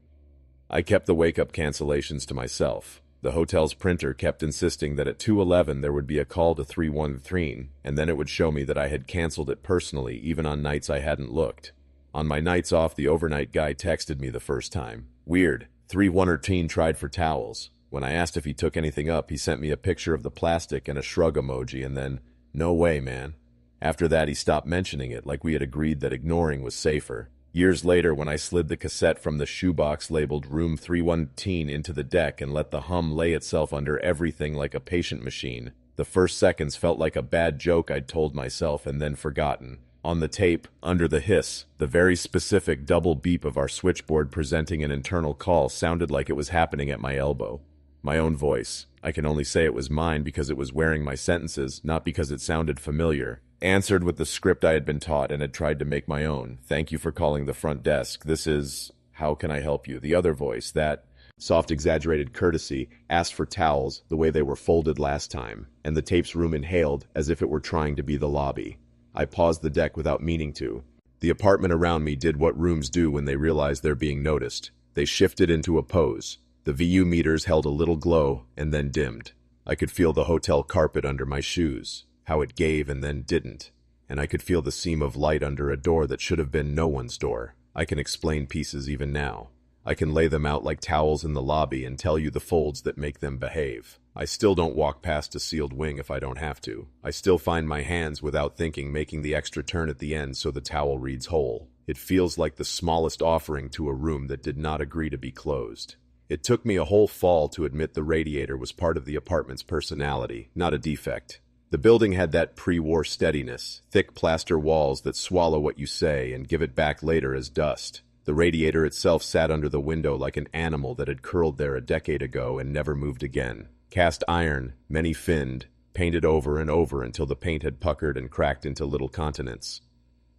I kept the wake-up cancellations to myself. The hotel's printer kept insisting that at 2:11 there would be a call to 313, and then it would show me that I had canceled it personally even on nights I hadn't looked. On my nights off, the overnight guy texted me the first time. Weird. 313 tried for towels. When I asked if he took anything up, he sent me a picture of the plastic and a shrug emoji and then, no way, man. After that, he stopped mentioning it like we had agreed that ignoring was safer. Years later, when I slid the cassette from the shoebox labeled Room 313 into the deck and let the hum lay itself under everything like a patient machine, the first seconds felt like a bad joke I'd told myself and then forgotten. On the tape, under the hiss, the very specific double beep of our switchboard presenting an internal call sounded like it was happening at my elbow. My own voice. I can only say it was mine because it was wearing my sentences, not because it sounded familiar. Answered with the script I had been taught and had tried to make my own. Thank you for calling the front desk. This is... How can I help you? The other voice, that soft exaggerated courtesy, asked for towels the way they were folded last time, and the tape's room inhaled as if it were trying to be the lobby. I paused the deck without meaning to. The apartment around me did what rooms do when they realize they're being noticed. They shifted into a pose. The VU meters held a little glow and then dimmed. I could feel the hotel carpet under my shoes, how it gave and then didn't, and I could feel the seam of light under a door that should have been no one's door. I can explain pieces even now. I can lay them out like towels in the lobby and tell you the folds that make them behave. I still don't walk past a sealed wing if I don't have to. I still find my hands without thinking making the extra turn at the end so the towel reads whole. It feels like the smallest offering to a room that did not agree to be closed. It took me a whole fall to admit the radiator was part of the apartment's personality, not a defect. The building had that pre-war steadiness, thick plaster walls that swallow what you say and give it back later as dust. The radiator itself sat under the window like an animal that had curled there a decade ago and never moved again. Cast iron, many-finned, painted over and over until the paint had puckered and cracked into little continents.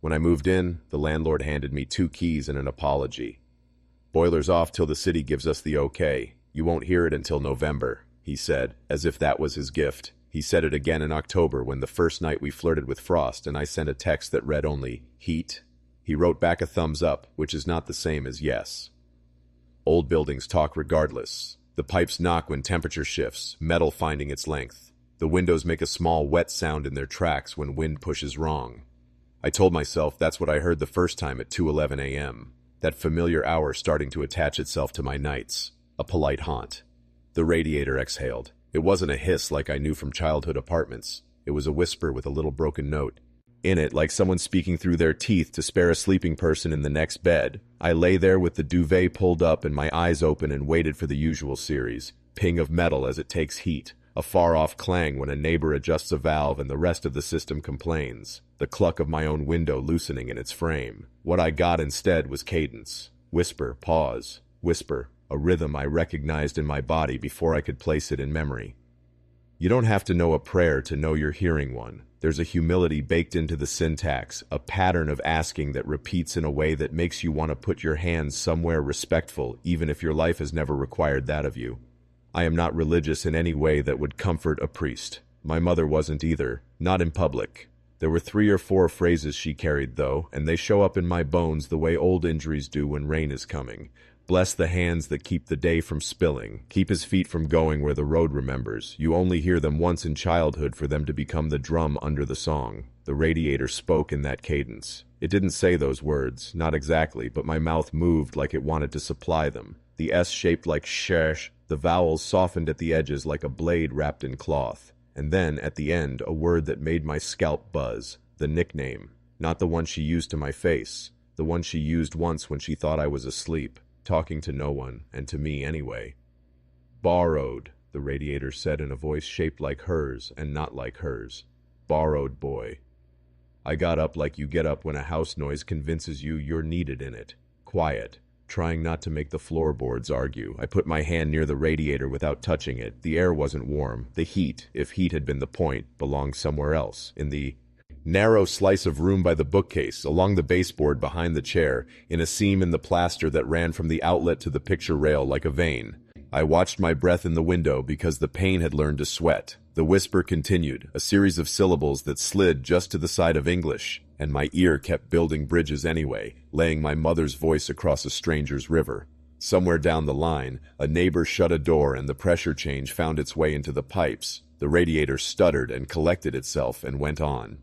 When I moved in, the landlord handed me 2 keys and an apology. Boiler's off till the city gives us the okay. You won't hear it until November, he said, as if that was his gift. He said it again in October when the first night we flirted with frost and I sent a text that read only, heat. He wrote back a thumbs up, which is not the same as yes. Old buildings talk regardless. The pipes knock when temperature shifts, metal finding its length. The windows make a small wet sound in their tracks when wind pushes wrong. I told myself that's what I heard the first time at 2:11 a.m. That familiar hour starting to attach itself to my nights. A polite haunt. The radiator exhaled. It wasn't a hiss like I knew from childhood apartments. It was a whisper with a little broken note. In it, like someone speaking through their teeth to spare a sleeping person in the next bed. I lay there with the duvet pulled up and my eyes open and waited for the usual series. Ping of metal as it takes heat. A far-off clang when a neighbor adjusts a valve and the rest of the system complains. The cluck of my own window loosening in its frame. What I got instead was cadence. Whisper, pause, whisper, a rhythm I recognized in my body before I could place it in memory. You don't have to know a prayer to know you're hearing one. There's a humility baked into the syntax, a pattern of asking that repeats in a way that makes you want to put your hands somewhere respectful, even if your life has never required that of you. I am not religious in any way that would comfort a priest. My mother wasn't either, not in public. There were 3 or 4 phrases she carried, though, and they show up in my bones the way old injuries do when rain is coming. Bless the hands that keep the day from spilling. Keep his feet from going where the road remembers. You only hear them once in childhood for them to become the drum under the song. The radiator spoke in that cadence. It didn't say those words, not exactly, but my mouth moved like it wanted to supply them. The S shaped like shesh, the vowels softened at the edges like a blade wrapped in cloth. And then, at the end, a word that made my scalp buzz. The nickname. Not the one she used to my face. The one she used once when she thought I was asleep. Talking to no one, and to me anyway. Borrowed, the radiator said in a voice shaped like hers and not like hers. Borrowed boy. I got up like you get up when a house noise convinces you you're needed in it. Quiet. Trying not to make the floorboards argue. I put my hand near the radiator without touching it. The air wasn't warm. The heat, if heat had been the point, belonged somewhere else. In the narrow slice of room by the bookcase, along the baseboard behind the chair, in a seam in the plaster that ran from the outlet to the picture rail like a vein. I watched my breath in the window because the pain had learned to sweat. The whisper continued, a series of syllables that slid just to the side of English, and my ear kept building bridges anyway, laying my mother's voice across a stranger's river. Somewhere down the line, a neighbor shut a door and the pressure change found its way into the pipes. The radiator stuttered and collected itself and went on.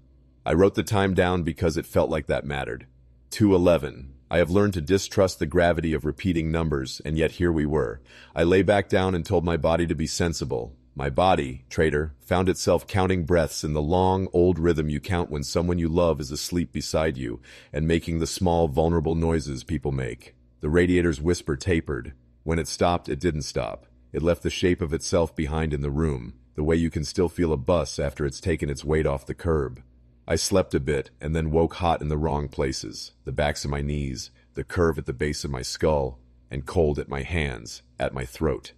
I wrote the time down because it felt like that mattered. 2:11. I have learned to distrust the gravity of repeating numbers, and yet here we were. I lay back down and told my body to be sensible. My body, traitor, found itself counting breaths in the long, old rhythm you count when someone you love is asleep beside you and making the small, vulnerable noises people make. The radiator's whisper tapered. When it stopped, it didn't stop. It left the shape of itself behind in the room, the way you can still feel a bus after it's taken its weight off the curb. I slept a bit and then woke hot in the wrong places, the backs of my knees, the curve at the base of my skull, and cold at my hands, at my throat.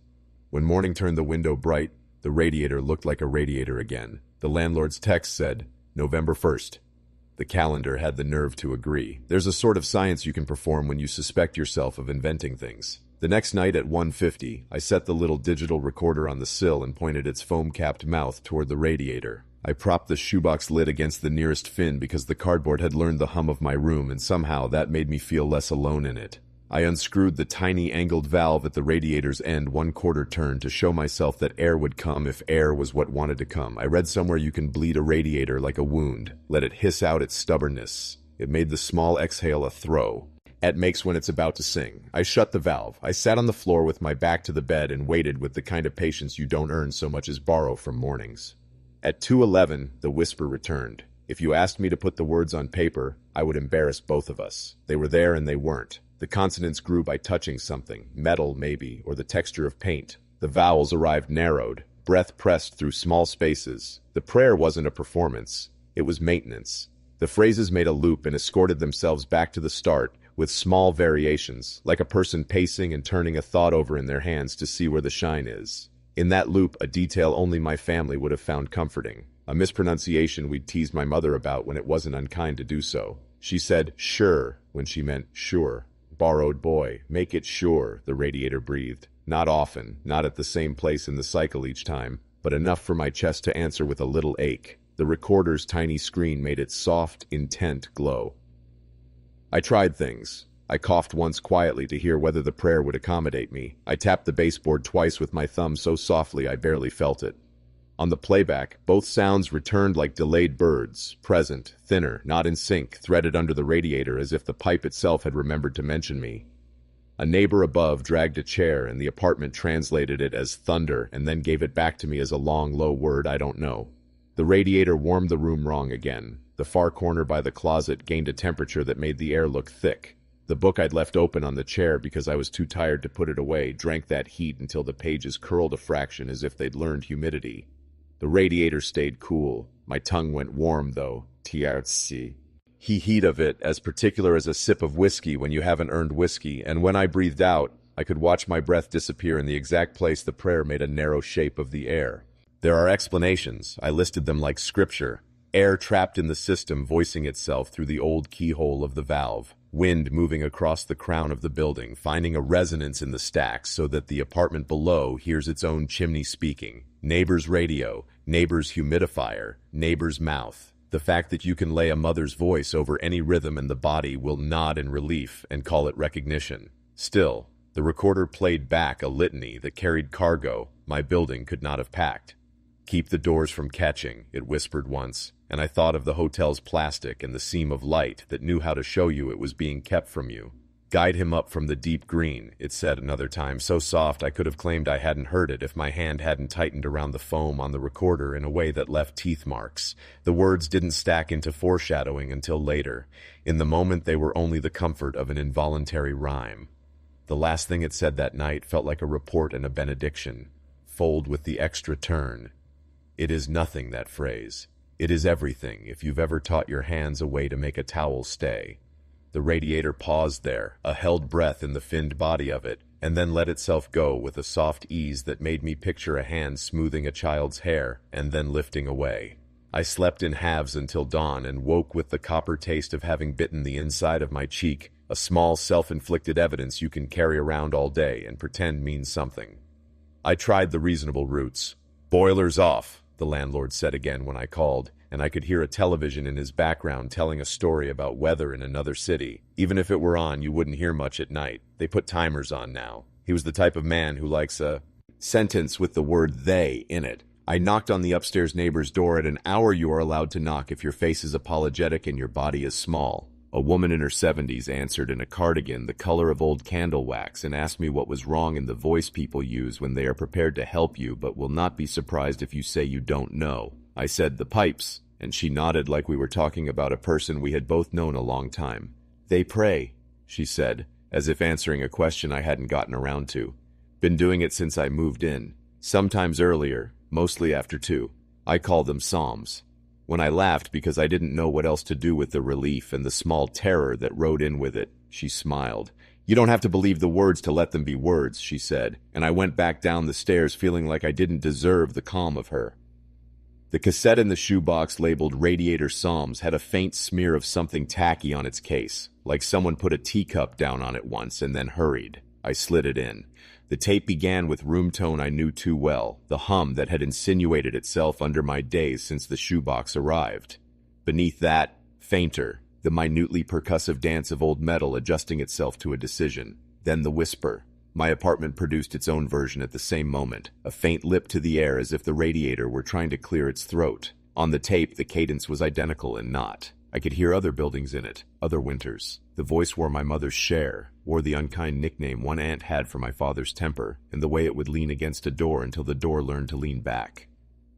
When morning turned the window bright, the radiator looked like a radiator again. The landlord's text said, November 1st. The calendar had the nerve to agree. There's a sort of science you can perform when you suspect yourself of inventing things. The next night at 1:50, I set the little digital recorder on the sill and pointed its foam-capped mouth toward the radiator. I propped the shoebox lid against the nearest fin because the cardboard had learned the hum of my room, and somehow that made me feel less alone in it. I unscrewed the tiny angled valve at the radiator's end 1/4 turn to show myself that air would come if air was what wanted to come. I read somewhere you can bleed a radiator like a wound. Let it hiss out its stubbornness. It made the small exhale a throw. It makes when it's about to sing. I shut the valve. I sat on the floor with my back to the bed and waited with the kind of patience you don't earn so much as borrow from mornings. At 2:11, the whisper returned. If you asked me to put the words on paper, I would embarrass both of us. They were there and they weren't. The consonants grew by touching something, metal maybe, or the texture of paint. The vowels arrived narrowed, breath pressed through small spaces. The prayer wasn't a performance. It was maintenance. The phrases made a loop and escorted themselves back to the start, with small variations, like a person pacing and turning a thought over in their hands to see where the shine is. In that loop, a detail only my family would have found comforting. A mispronunciation we'd teased my mother about when it wasn't unkind to do so. She said, sure, when she meant sure. Borrowed boy, make it sure, the radiator breathed. Not often, not at the same place in the cycle each time, but enough for my chest to answer with a little ache. The recorder's tiny screen made its soft, intent glow. I tried things. I coughed once quietly to hear whether the prayer would accommodate me. I tapped the baseboard twice with my thumb so softly I barely felt it. On the playback, both sounds returned like delayed birds, present, thinner, not in sync, threaded under the radiator as if the pipe itself had remembered to mention me. A neighbor above dragged a chair and the apartment translated it as thunder and then gave it back to me as a long, low word I don't know. The radiator warmed the room wrong again. The far corner by the closet gained a temperature that made the air look thick. The book I'd left open on the chair because I was too tired to put it away drank that heat until the pages curled a fraction as if they'd learned humidity. The radiator stayed cool. My tongue went warm, though. TRC. Heat of it, as particular as a sip of whiskey when you haven't earned whiskey, and when I breathed out, I could watch my breath disappear in the exact place the prayer made a narrow shape of the air. There are explanations. I listed them like scripture. Air trapped in the system voicing itself through the old keyhole of the valve. Wind moving across the crown of the building, finding a resonance in the stacks so that the apartment below hears its own chimney speaking. Neighbor's radio, neighbor's humidifier, neighbor's mouth. The fact that you can lay a mother's voice over any rhythm and the body will nod in relief and call it recognition. Still, the recorder played back a litany that carried cargo my building could not have packed. Keep the doors from catching, it whispered once, and I thought of the hotel's plastic and the seam of light that knew how to show you it was being kept from you. Guide him up from the deep green, it said another time, so soft I could have claimed I hadn't heard it if my hand hadn't tightened around the foam on the recorder in a way that left teeth marks. The words didn't stack into foreshadowing until later. In the moment they were only the comfort of an involuntary rhyme. The last thing it said that night felt like a report and a benediction. Fold with the extra turn. It is nothing, that phrase. It is everything, if you've ever taught your hands a way to make a towel stay. The radiator paused there, a held breath in the finned body of it, and then let itself go with a soft ease that made me picture a hand smoothing a child's hair and then lifting away. I slept in halves until dawn and woke with the copper taste of having bitten the inside of my cheek, a small self-inflicted evidence you can carry around all day and pretend means something. I tried the reasonable routes. "Boilers off," the landlord said again when I called, and I could hear a television in his background telling a story about weather in another city. Even if it were on, you wouldn't hear much at night. They put timers on now. He was the type of man who likes a sentence with the word "they" in it. I knocked on the upstairs neighbor's door. At an hour you are allowed to knock if your face is apologetic and your body is small. A woman in her 70s answered in a cardigan the color of old candle wax and asked me what was wrong in the voice people use when they are prepared to help you but will not be surprised if you say you don't know. I said, "The pipes," and she nodded like we were talking about a person we had both known a long time. "They pray," she said, as if answering a question I hadn't gotten around to. "Been doing it since I moved in. Sometimes earlier, mostly after 2. I call them psalms." When I laughed because I didn't know what else to do with the relief and the small terror that rode in with it, she smiled. "You don't have to believe the words to let them be words," she said, and I went back down the stairs feeling like I didn't deserve the calm of her. The cassette in the shoebox labeled Radiator Psalms had a faint smear of something tacky on its case, like someone put a teacup down on it once and then hurried. I slid it in. The tape began with room tone I knew too well, the hum that had insinuated itself under my days since the shoebox arrived. Beneath that, fainter, the minutely percussive dance of old metal adjusting itself to a decision. Then the whisper. My apartment produced its own version at the same moment, a faint lip to the air as if the radiator were trying to clear its throat. On the tape, the cadence was identical and not. I could hear other buildings in it, other winters. The voice wore my mother's share, wore the unkind nickname one aunt had for my father's temper, and the way it would lean against a door until the door learned to lean back.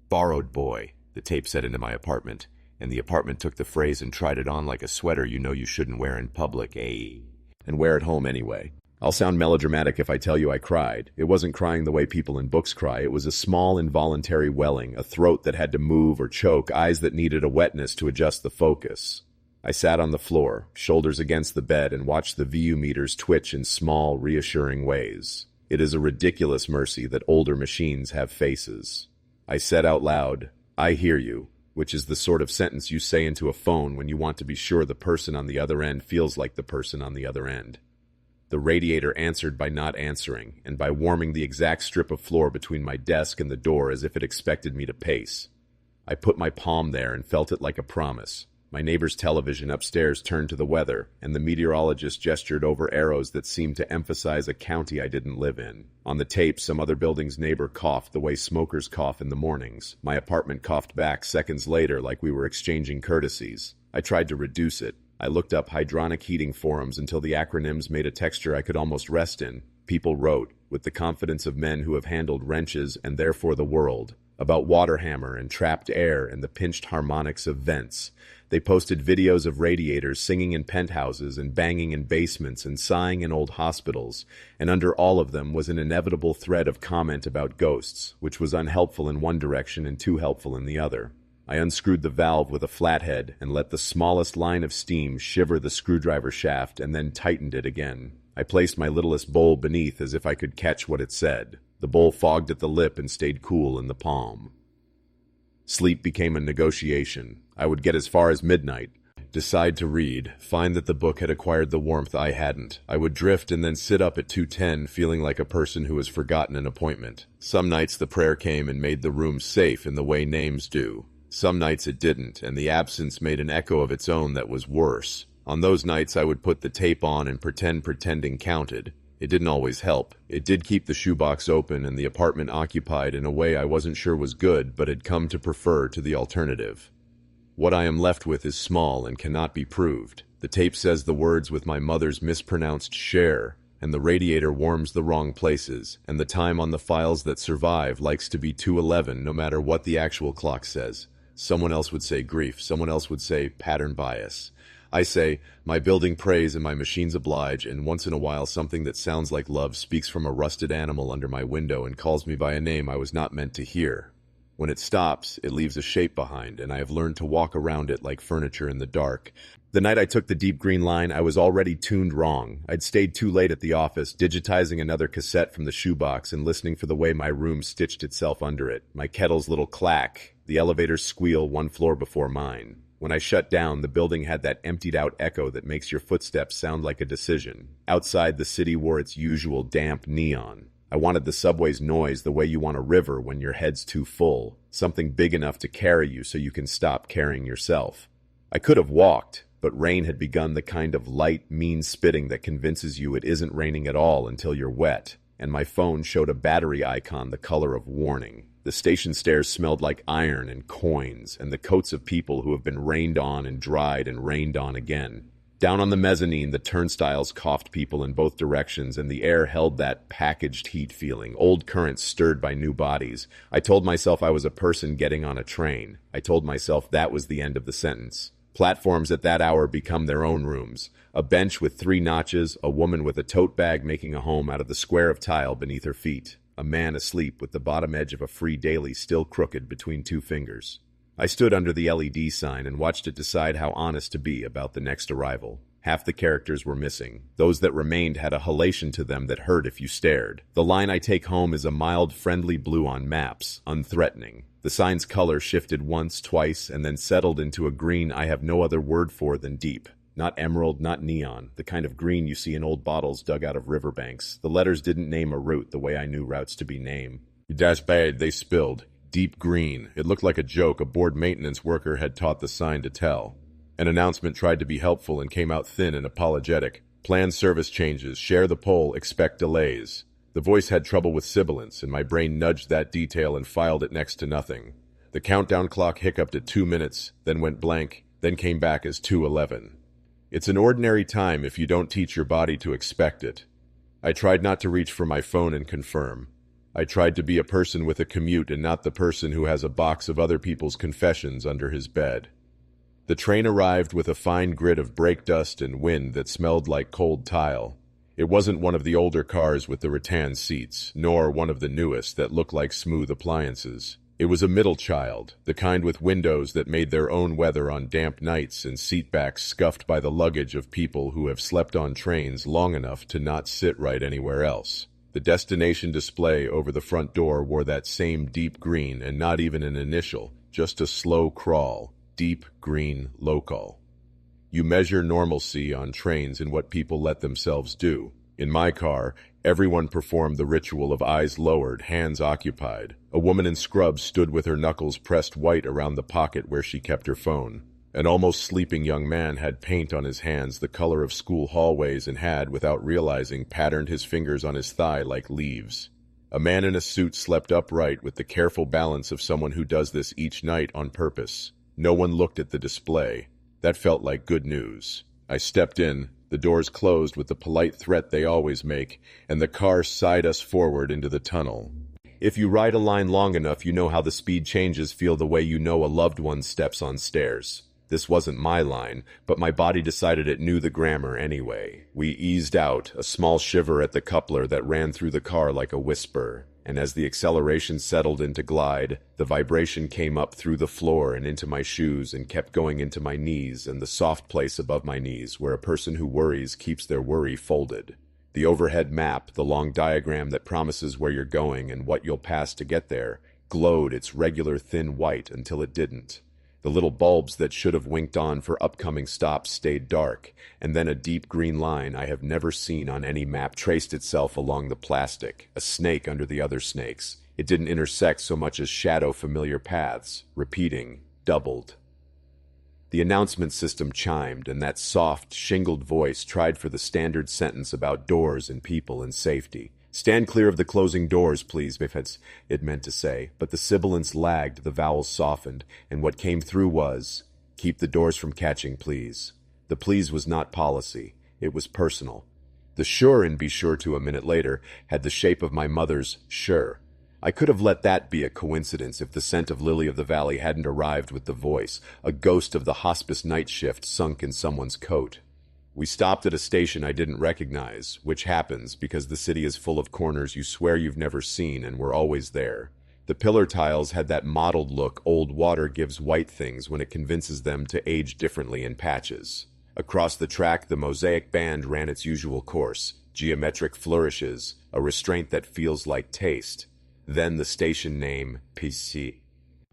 "Borrowed boy," the tape said into my apartment, and the apartment took the phrase and tried it on like a sweater you know you shouldn't wear in public, and wear at home anyway. I'll sound melodramatic if I tell you I cried. It wasn't crying the way people in books cry. It was a small, involuntary welling, a throat that had to move or choke, eyes that needed a wetness to adjust the focus. I sat on the floor, shoulders against the bed, and watched the VU meters twitch in small, reassuring ways. It is a ridiculous mercy that older machines have faces. I said out loud, "I hear you," which is the sort of sentence you say into a phone when you want to be sure the person on the other end feels like the person on the other end. The radiator answered by not answering, and by warming the exact strip of floor between my desk and the door as if it expected me to pace. I put my palm there and felt it like a promise. My neighbor's television upstairs turned to the weather, and the meteorologist gestured over arrows that seemed to emphasize a county I didn't live in. On the tape, some other building's neighbor coughed the way smokers cough in the mornings. My apartment coughed back seconds later like we were exchanging courtesies. I tried to reduce it. I looked up hydronic heating forums until the acronyms made a texture I could almost rest in. People wrote, with the confidence of men who have handled wrenches and therefore the world, about water hammer and trapped air and the pinched harmonics of vents. They posted videos of radiators singing in penthouses and banging in basements and sighing in old hospitals, and under all of them was an inevitable thread of comment about ghosts, which was unhelpful in one direction and too helpful in the other. I unscrewed the valve with a flathead and let the smallest line of steam shiver the screwdriver shaft and then tightened it again. I placed my littlest bowl beneath as if I could catch what it said. The bowl fogged at the lip and stayed cool in the palm. Sleep became a negotiation. I would get as far as midnight, decide to read, find that the book had acquired the warmth I hadn't. I would drift and then sit up at 2:10 feeling like a person who has forgotten an appointment. Some nights the prayer came and made the room safe in the way names do. Some nights it didn't, and the absence made an echo of its own that was worse. On those nights I would put the tape on and pretend pretending counted. It didn't always help. It did keep the shoebox open and the apartment occupied in a way I wasn't sure was good but had come to prefer to the alternative. What I am left with is small and cannot be proved. The tape says the words with my mother's mispronounced share, and the radiator warms the wrong places, and the time on the files that survive likes to be 2:11 no matter what the actual clock says. Someone else would say grief. Someone else would say pattern bias. I say, my building prays and my machines oblige, and once in a while something that sounds like love speaks from a rusted animal under my window and calls me by a name I was not meant to hear. When it stops, it leaves a shape behind, and I have learned to walk around it like furniture in the dark. The night I took the deep green line, I was already tuned wrong. I'd stayed too late at the office, digitizing another cassette from the shoebox and listening for the way my room stitched itself under it, my kettle's little clack, the elevator's squeal one floor before mine. When I shut down, the building had that emptied-out echo that makes your footsteps sound like a decision. Outside, the city wore its usual damp neon. I wanted the subway's noise the way you want a river when your head's too full, something big enough to carry you so you can stop carrying yourself. I could have walked, but rain had begun, the kind of light, mean spitting that convinces you it isn't raining at all until you're wet, and my phone showed a battery icon the color of warning. The station stairs smelled like iron and coins, and the coats of people who have been rained on and dried and rained on again. Down on the mezzanine, the turnstiles coughed people in both directions, and the air held that packaged heat feeling, old currents stirred by new bodies. I told myself I was a person getting on a train. I told myself that was the end of the sentence. Platforms at that hour become their own rooms. A bench with 3 notches, a woman with a tote bag making a home out of the square of tile beneath her feet. A man asleep with the bottom edge of a free daily still crooked between 2 fingers. I stood under the LED sign and watched it decide how honest to be about the next arrival. Half the characters were missing. Those that remained had a halation to them that hurt if you stared. The line I take home is a mild, friendly blue on maps, unthreatening. The sign's color shifted once, twice, and then settled into a green I have no other word for than deep. Not emerald, not neon, the kind of green you see in old bottles dug out of riverbanks. The letters didn't name a route the way I knew routes to be named. "That's bad," they spilled. Deep green. It looked like a joke a bored maintenance worker had taught the sign to tell. An announcement tried to be helpful and came out thin and apologetic. "Planned service changes. Share the pole. Expect delays." The voice had trouble with sibilance, and my brain nudged that detail and filed it next to nothing. The countdown clock hiccuped at 2 minutes, then went blank, then came back as 2:11. It's an ordinary time if you don't teach your body to expect it. I tried not to reach for my phone and confirm. I tried to be a person with a commute and not the person who has a box of other people's confessions under his bed. The train arrived with a fine grit of brake dust and wind that smelled like cold tile. It wasn't one of the older cars with the rattan seats, nor one of the newest that looked like smooth appliances. It was a middle child, the kind with windows that made their own weather on damp nights and seatbacks scuffed by the luggage of people who have slept on trains long enough to not sit right anywhere else. The destination display over the front door wore that same deep green, and not even an initial, just a slow crawl, deep green local. You measure normalcy on trains in what people let themselves do. In my car, everyone performed the ritual of eyes lowered, hands occupied. A woman in scrubs stood with her knuckles pressed white around the pocket where she kept her phone. An almost sleeping young man had paint on his hands the color of school hallways and had, without realizing, patterned his fingers on his thigh like leaves. A man in a suit slept upright with the careful balance of someone who does this each night on purpose. No one looked at the display. That felt like good news. I stepped in. The doors closed with the polite threat they always make, and the car sighed us forward into the tunnel. If you ride a line long enough, you know how the speed changes feel the way you know a loved one steps on stairs. This wasn't my line, but my body decided it knew the grammar anyway. We eased out, a small shiver at the coupler that ran through the car like a whisper, and as the acceleration settled into glide, the vibration came up through the floor and into my shoes and kept going into my knees and the soft place above my knees where a person who worries keeps their worry folded. The overhead map, the long diagram that promises where you're going and what you'll pass to get there, glowed its regular thin white until it didn't. The little bulbs that should have winked on for upcoming stops stayed dark, and then a deep green line I have never seen on any map traced itself along the plastic, a snake under the other snakes. It didn't intersect so much as shadow familiar paths, repeating, doubled. The announcement system chimed, and that soft, shingled voice tried for the standard sentence about doors and people and safety. "Stand clear of the closing doors, please," it meant to say, but the sibilance lagged, the vowels softened, and what came through was, "Keep the doors from catching, please." The please was not policy. It was personal. The sure and be sure to a minute later had the shape of my mother's sure. I could have let that be a coincidence if the scent of lily of the valley hadn't arrived with the voice, a ghost of the hospice night shift sunk in someone's coat. We stopped at a station I didn't recognize, which happens because the city is full of corners you swear you've never seen and were always there. The pillar tiles had that mottled look old water gives white things when it convinces them to age differently in patches. Across the track, the mosaic band ran its usual course, geometric flourishes, a restraint that feels like taste. Then the station name, PC.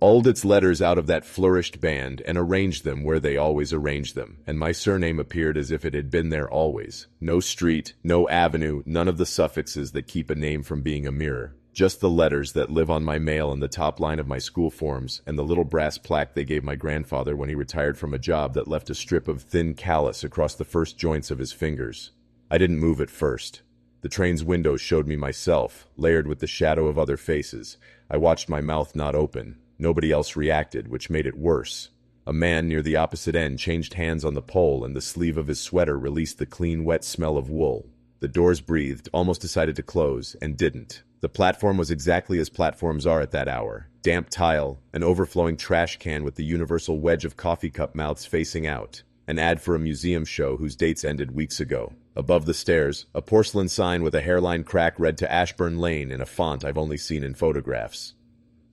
Ulled its letters out of that flourished band and arranged them where they always arranged them, and my surname appeared as if it had been there always. No street, no avenue, none of the suffixes that keep a name from being a mirror. Just the letters that live on my mail and the top line of my school forms, and the little brass plaque they gave my grandfather when he retired from a job that left a strip of thin callus across the first joints of his fingers. I didn't move at first. The train's windows showed me myself, layered with the shadow of other faces. I watched my mouth not open. Nobody else reacted, which made it worse. A man near the opposite end changed hands on the pole, and the sleeve of his sweater released the clean, wet smell of wool. The doors breathed, almost decided to close, and didn't. The platform was exactly as platforms are at that hour. Damp tile, an overflowing trash can with the universal wedge of coffee cup mouths facing out. An ad for a museum show whose dates ended weeks ago. Above the stairs, a porcelain sign with a hairline crack read to Ashburn Lane in a font I've only seen in photographs.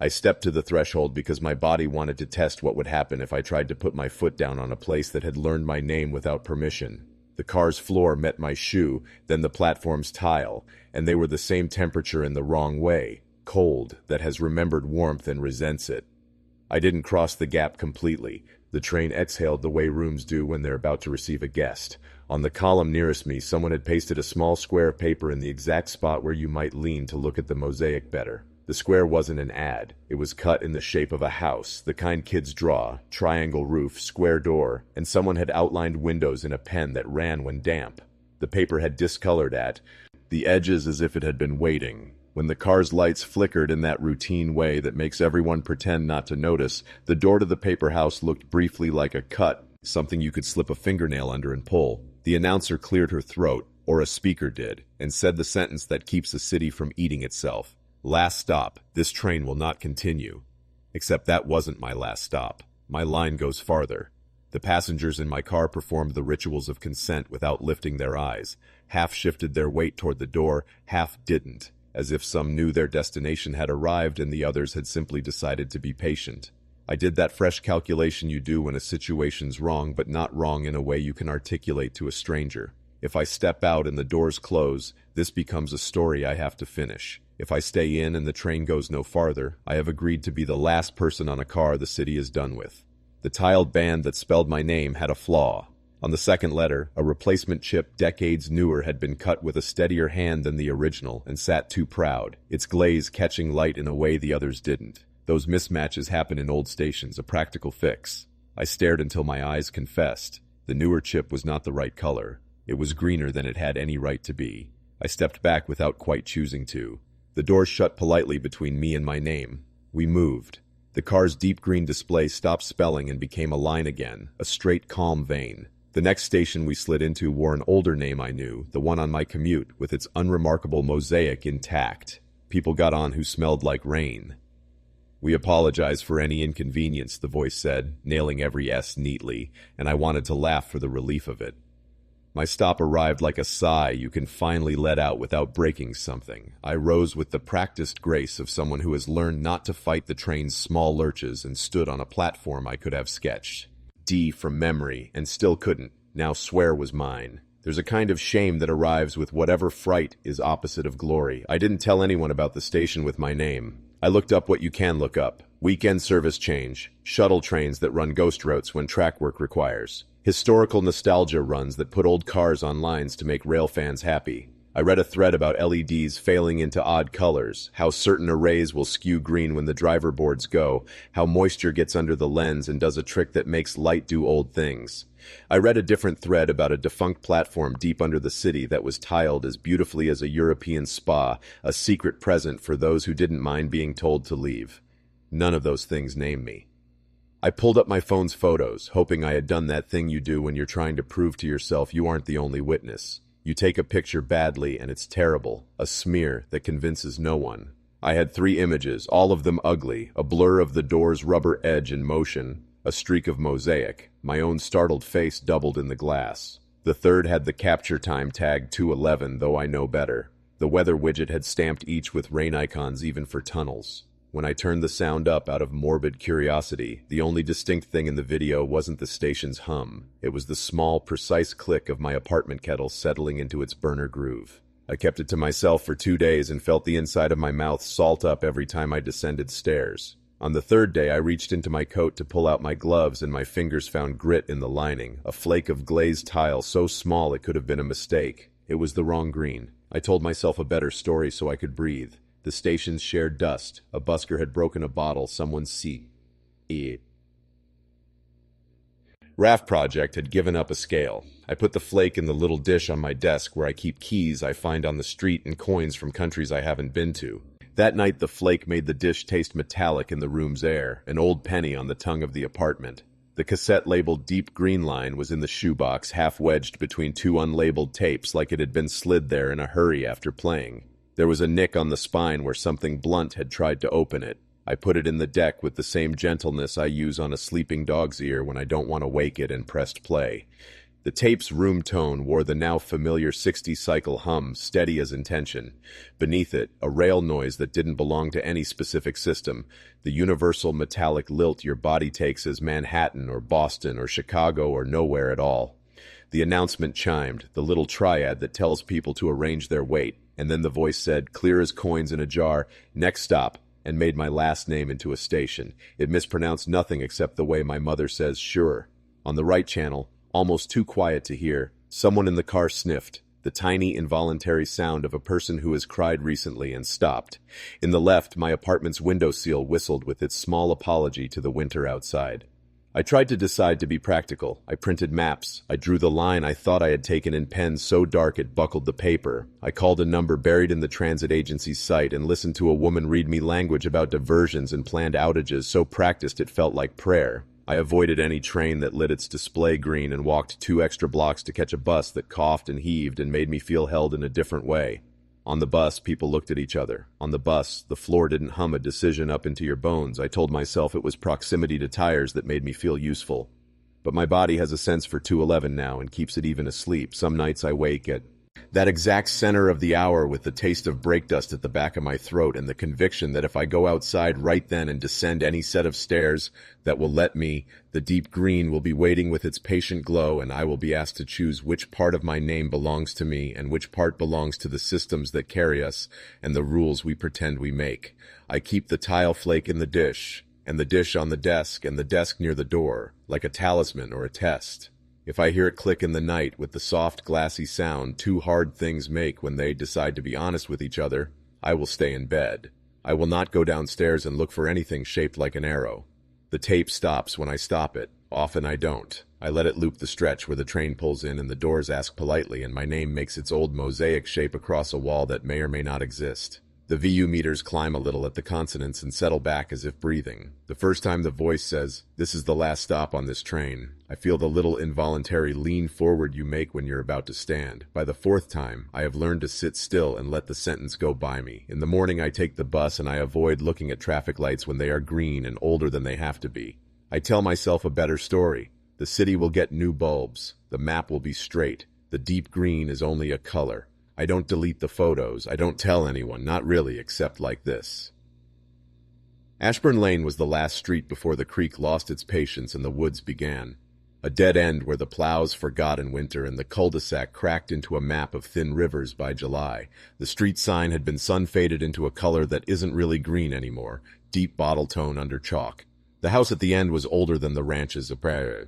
I stepped to the threshold because my body wanted to test what would happen if I tried to put my foot down on a place that had learned my name without permission. The car's floor met my shoe, then the platform's tile, and they were the same temperature in the wrong way, cold, that has remembered warmth and resents it. I didn't cross the gap completely. The train exhaled the way rooms do when they're about to receive a guest. On the column nearest me, someone had pasted a small square of paper in the exact spot where you might lean to look at the mosaic better. The square wasn't an ad. It was cut in the shape of a house, the kind kids draw, triangle roof, square door, and someone had outlined windows in a pen that ran when damp. The paper had discolored at the edges as if it had been waiting. When the car's lights flickered in that routine way that makes everyone pretend not to notice, the door to the paper house looked briefly like a cut, something you could slip a fingernail under and pull. The announcer cleared her throat, or a speaker did, and said the sentence that keeps a city from eating itself. Last stop. This train will not continue. Except that wasn't my last stop. My line goes farther. The passengers in my car performed the rituals of consent without lifting their eyes. Half shifted their weight toward the door, half didn't, as if some knew their destination had arrived and the others had simply decided to be patient. I did that fresh calculation you do when a situation's wrong, but not wrong in a way you can articulate to a stranger. If I step out and the doors close, this becomes a story I have to finish. If I stay in and the train goes no farther, I have agreed to be the last person on a car the city is done with. The tiled band that spelled my name had a flaw. On the second letter, a replacement chip decades newer had been cut with a steadier hand than the original and sat too proud, its glaze catching light in a way the others didn't. Those mismatches happen in old stations, a practical fix. I stared until my eyes confessed. The newer chip was not the right color. It was greener than it had any right to be. I stepped back without quite choosing to. The door shut politely between me and my name. We moved. The car's deep green display stopped spelling and became a line again, a straight, calm vein. The next station we slid into wore an older name I knew, the one on my commute, with its unremarkable mosaic intact. People got on who smelled like rain. We apologize for any inconvenience, the voice said, nailing every S neatly, and I wanted to laugh for the relief of it. My stop arrived like a sigh you can finally let out without breaking something. I rose with the practiced grace of someone who has learned not to fight the train's small lurches and stood on a platform I could have sketched. D from memory, and still couldn't. Now swear was mine. There's a kind of shame that arrives with whatever fright is opposite of glory. I didn't tell anyone about the station with my name. I looked up what you can look up. Weekend service change. Shuttle trains that run ghost routes when track work requires. Historical nostalgia runs that put old cars on lines to make rail fans happy. I read a thread about LEDs failing into odd colors, how certain arrays will skew green when the driver boards go, how moisture gets under the lens and does a trick that makes light do old things. I read a different thread about a defunct platform deep under the city that was tiled as beautifully as a European spa, a secret present for those who didn't mind being told to leave. None of those things named me. I pulled up my phone's photos, hoping I had done that thing you do when you're trying to prove to yourself you aren't the only witness. You take a picture badly and it's terrible, a smear that convinces no one. I had 3 images, all of them ugly, a blur of the door's rubber edge in motion, a streak of mosaic, my own startled face doubled in the glass. The third had the capture time tag 2:11, though I know better. The weather widget had stamped each with rain icons even for tunnels. When I turned the sound up out of morbid curiosity, the only distinct thing in the video wasn't the station's hum. It was the small, precise click of my apartment kettle settling into its burner groove. I kept it to myself for 2 days and felt the inside of my mouth salt up every time I descended stairs. On the third day, I reached into my coat to pull out my gloves, and my fingers found grit in the lining, a flake of glazed tile so small it could have been a mistake. It was the wrong green. I told myself a better story so I could breathe. The stations shared dust. A busker had broken a bottle. Someone's raft project had given up a scale. I put the flake in the little dish on my desk where I keep keys I find on the street and coins from countries I haven't been to. That night, the flake made the dish taste metallic in the room's air, an old penny on the tongue of the apartment. The cassette labeled Deep Green Line was in the shoebox, half wedged between two unlabeled tapes like it had been slid there in a hurry after playing. There was a nick on the spine where something blunt had tried to open it. I put it in the deck with the same gentleness I use on a sleeping dog's ear when I don't want to wake it, and pressed play. The tape's room tone wore the now familiar 60-cycle hum, steady as intention. Beneath it, a rail noise that didn't belong to any specific system, the universal metallic lilt your body takes as Manhattan or Boston or Chicago or nowhere at all. The announcement chimed, the little triad that tells people to arrange their weight, and then the voice said, clear as coins in a jar, next stop, and made my last name into a station. It mispronounced nothing except the way my mother says sure. On the right channel, almost too quiet to hear, someone in the car sniffed, the tiny involuntary sound of a person who has cried recently and stopped. In the left, my apartment's windowsill whistled with its small apology to the winter outside. I tried to decide to be practical. I printed maps. I drew the line I thought I had taken in pen so dark it buckled the paper. I called a number buried in the transit agency's site and listened to a woman read me language about diversions and planned outages so practiced it felt like prayer. I avoided any train that lit its display green and walked 2 extra blocks to catch a bus that coughed and heaved and made me feel held in a different way. On the bus, people looked at each other. On the bus, the floor didn't hum a decision up into your bones. I told myself it was proximity to tires that made me feel useful. But my body has a sense for 2:11 now and keeps it even asleep. Some nights I wake at that exact center of the hour with the taste of brake dust at the back of my throat and the conviction that if I go outside right then and descend any set of stairs that will let me, the deep green will be waiting with its patient glow, and I will be asked to choose which part of my name belongs to me and which part belongs to the systems that carry us and the rules we pretend we make. I keep the tile flake in the dish, and the dish on the desk, and the desk near the door, like a talisman or a test. If I hear it click in the night with the soft, glassy sound two hard things make when they decide to be honest with each other, I will stay in bed. I will not go downstairs and look for anything shaped like an arrow. The tape stops when I stop it. Often I don't. I let it loop the stretch where the train pulls in and the doors ask politely and my name makes its old mosaic shape across a wall that may or may not exist. The VU meters climb a little at the consonants and settle back as if breathing. The first time the voice says, "This is the last stop on this train," I feel the little involuntary lean forward you make when you're about to stand. By the fourth time, I have learned to sit still and let the sentence go by me. In the morning, I take the bus and I avoid looking at traffic lights when they are green and older than they have to be. I tell myself a better story. The city will get new bulbs. The map will be straight. The deep green is only a color. I don't delete the photos. I don't tell anyone, not really, except like this. Ashburn Lane was the last street before the creek lost its patience and the woods began. A dead end where the plows forgot in winter and the cul-de-sac cracked into a map of thin rivers by July. The street sign had been sun-faded into a color that isn't really green anymore, deep bottle tone under chalk. The house at the end was older than the ranches of Praia,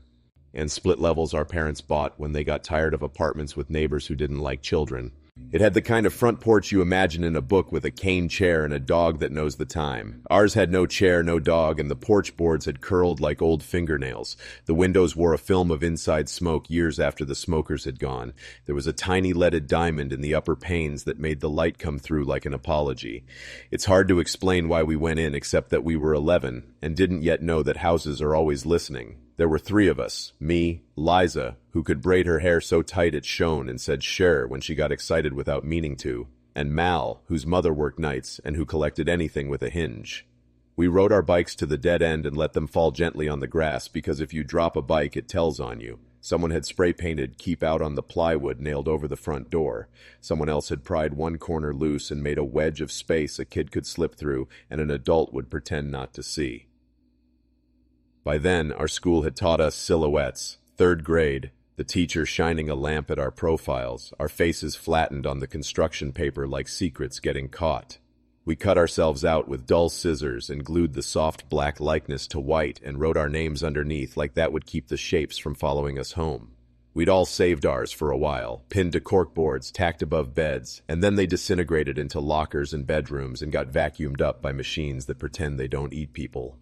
and split levels our parents bought when they got tired of apartments with neighbors who didn't like children. It had the kind of front porch you imagine in a book with a cane chair and a dog that knows the time. Ours had no chair, no dog, and the porch boards had curled like old fingernails. The windows wore a film of inside smoke years after the smokers had gone. There was a tiny leaded diamond in the upper panes that made the light come through like an apology. It's hard to explain why we went in except that we were 11 and didn't yet know that houses are always listening. There were 3 of us, me, Liza, who could braid her hair so tight it shone and said sure when she got excited without meaning to, and Mal, whose mother worked nights and who collected anything with a hinge. We rode our bikes to the dead end and let them fall gently on the grass because if you drop a bike it tells on you. Someone had spray-painted "Keep Out" on the plywood nailed over the front door. Someone else had pried one corner loose and made a wedge of space a kid could slip through and an adult would pretend not to see. By then, our school had taught us silhouettes. 3rd grade, the teacher shining a lamp at our profiles, our faces flattened on the construction paper like secrets getting caught. We cut ourselves out with dull scissors and glued the soft black likeness to white and wrote our names underneath like that would keep the shapes from following us home. We'd all saved ours for a while, pinned to corkboards tacked above beds, and then they disintegrated into lockers and bedrooms and got vacuumed up by machines that pretend they don't eat people.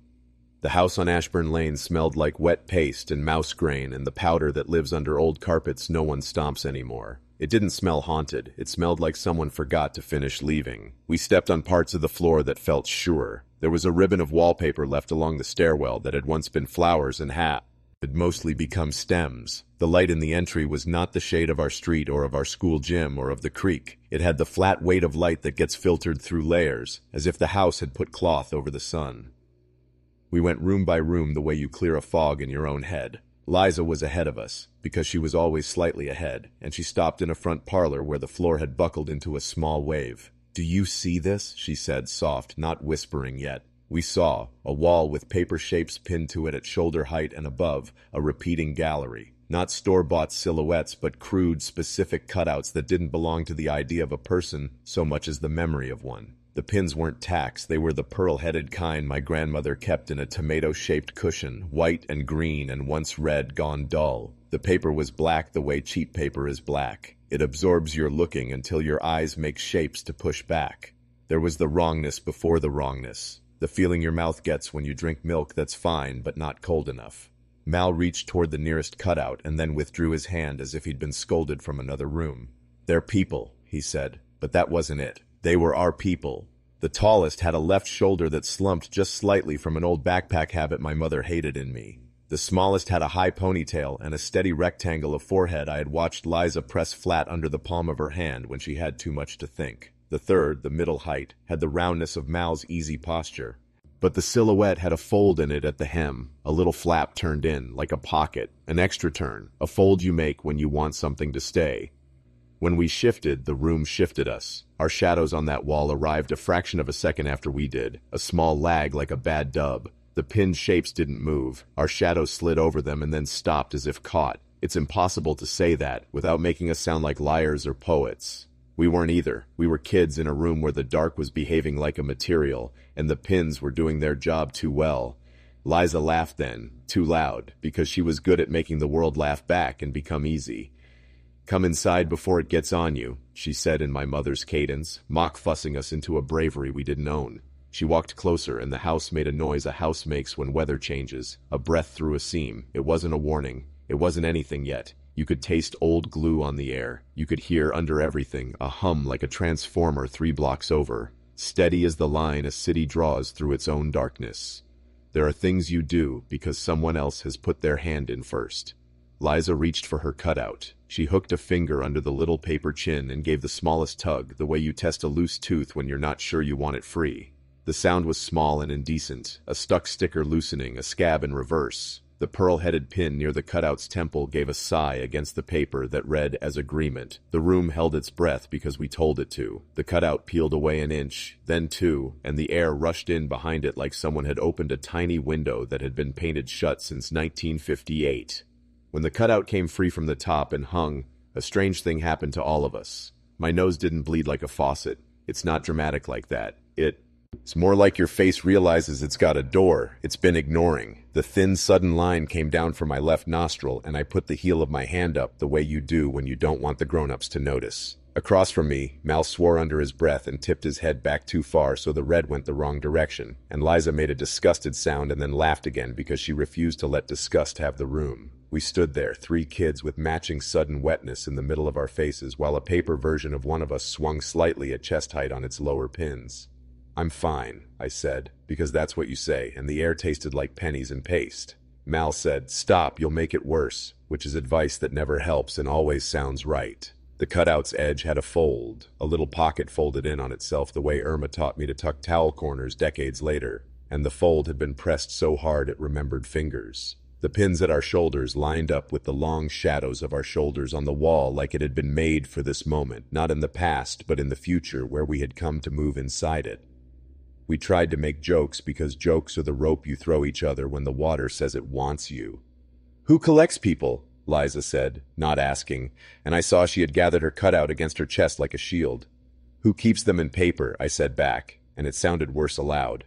The house on Ashburn Lane smelled like wet paste and mouse grain and the powder that lives under old carpets no one stomps anymore. It didn't smell haunted. It smelled like someone forgot to finish leaving. We stepped on parts of the floor that felt sure. There was a ribbon of wallpaper left along the stairwell that had once been flowers and had mostly become stems. The light in the entry was not the shade of our street or of our school gym or of the creek. It had the flat weight of light that gets filtered through layers, as if the house had put cloth over the sun. We went room by room the way you clear a fog in your own head. Liza was ahead of us, because she was always slightly ahead, and she stopped in a front parlor where the floor had buckled into a small wave. "Do you see this?" she said, soft, not whispering yet. We saw a wall with paper shapes pinned to it at shoulder height and above, a repeating gallery. Not store-bought silhouettes, but crude, specific cutouts that didn't belong to the idea of a person so much as the memory of one. The pins weren't tacks, they were the pearl-headed kind my grandmother kept in a tomato-shaped cushion, white and green and once red gone dull. The paper was black the way cheap paper is black. It absorbs your looking until your eyes make shapes to push back. There was the wrongness before the wrongness. The feeling your mouth gets when you drink milk that's fine but not cold enough. Mal reached toward the nearest cutout and then withdrew his hand as if he'd been scolded from another room. "They're people," he said, but that wasn't it. They were our people. The tallest had a left shoulder that slumped just slightly from an old backpack habit my mother hated in me. The smallest had a high ponytail and a steady rectangle of forehead I had watched Liza press flat under the palm of her hand when she had too much to think. The third, the middle height, had the roundness of Mal's easy posture. But the silhouette had a fold in it at the hem, a little flap turned in, like a pocket, an extra turn, a fold you make when you want something to stay. When we shifted, the room shifted us. Our shadows on that wall arrived a fraction of a second after we did, a small lag like a bad dub. The pinned shapes didn't move. Our shadows slid over them and then stopped as if caught. It's impossible to say that without making us sound like liars or poets. We weren't either. We were kids in a room where the dark was behaving like a material, and the pins were doing their job too well. Liza laughed then, too loud, because she was good at making the world laugh back and become easy. "Come inside before it gets on you," she said in my mother's cadence, mock-fussing us into a bravery we didn't own. She walked closer, and the house made a noise a house makes when weather changes, a breath through a seam. It wasn't a warning. It wasn't anything yet. You could taste old glue on the air. You could hear under everything a hum like a transformer 3 blocks over, steady as the line a city draws through its own darkness. There are things you do because someone else has put their hand in first. Liza reached for her cutout. She hooked a finger under the little paper chin and gave the smallest tug, the way you test a loose tooth when you're not sure you want it free. The sound was small and indecent, a stuck sticker loosening, a scab in reverse. The pearl-headed pin near the cutout's temple gave a sigh against the paper that read as agreement. The room held its breath because we told it to. The cutout peeled away an inch, then 2, and the air rushed in behind it like someone had opened a tiny window that had been painted shut since 1958. When the cutout came free from the top and hung, a strange thing happened to all of us. My nose didn't bleed like a faucet. It's not dramatic like that. It's more like your face realizes it's got a door it's been ignoring. The thin, sudden line came down from my left nostril, and I put the heel of my hand up the way you do when you don't want the grown-ups to notice. Across from me, Mal swore under his breath and tipped his head back too far so the red went the wrong direction, and Liza made a disgusted sound and then laughed again because she refused to let disgust have the room. We stood there, 3 kids with matching sudden wetness in the middle of our faces, while a paper version of one of us swung slightly at chest height on its lower pins. "I'm fine," I said, because that's what you say, and the air tasted like pennies and paste. Mal said, "Stop, you'll make it worse," which is advice that never helps and always sounds right. The cutout's edge had a fold, a little pocket folded in on itself the way Irma taught me to tuck towel corners decades later, and the fold had been pressed so hard it remembered fingers. The pins at our shoulders lined up with the long shadows of our shoulders on the wall like it had been made for this moment, not in the past, but in the future where we had come to move inside it. We tried to make jokes because jokes are the rope you throw each other when the water says it wants you. "Who collects people?" Liza said, not asking, and I saw she had gathered her cutout against her chest like a shield. "Who keeps them in paper?" I said back, and it sounded worse aloud.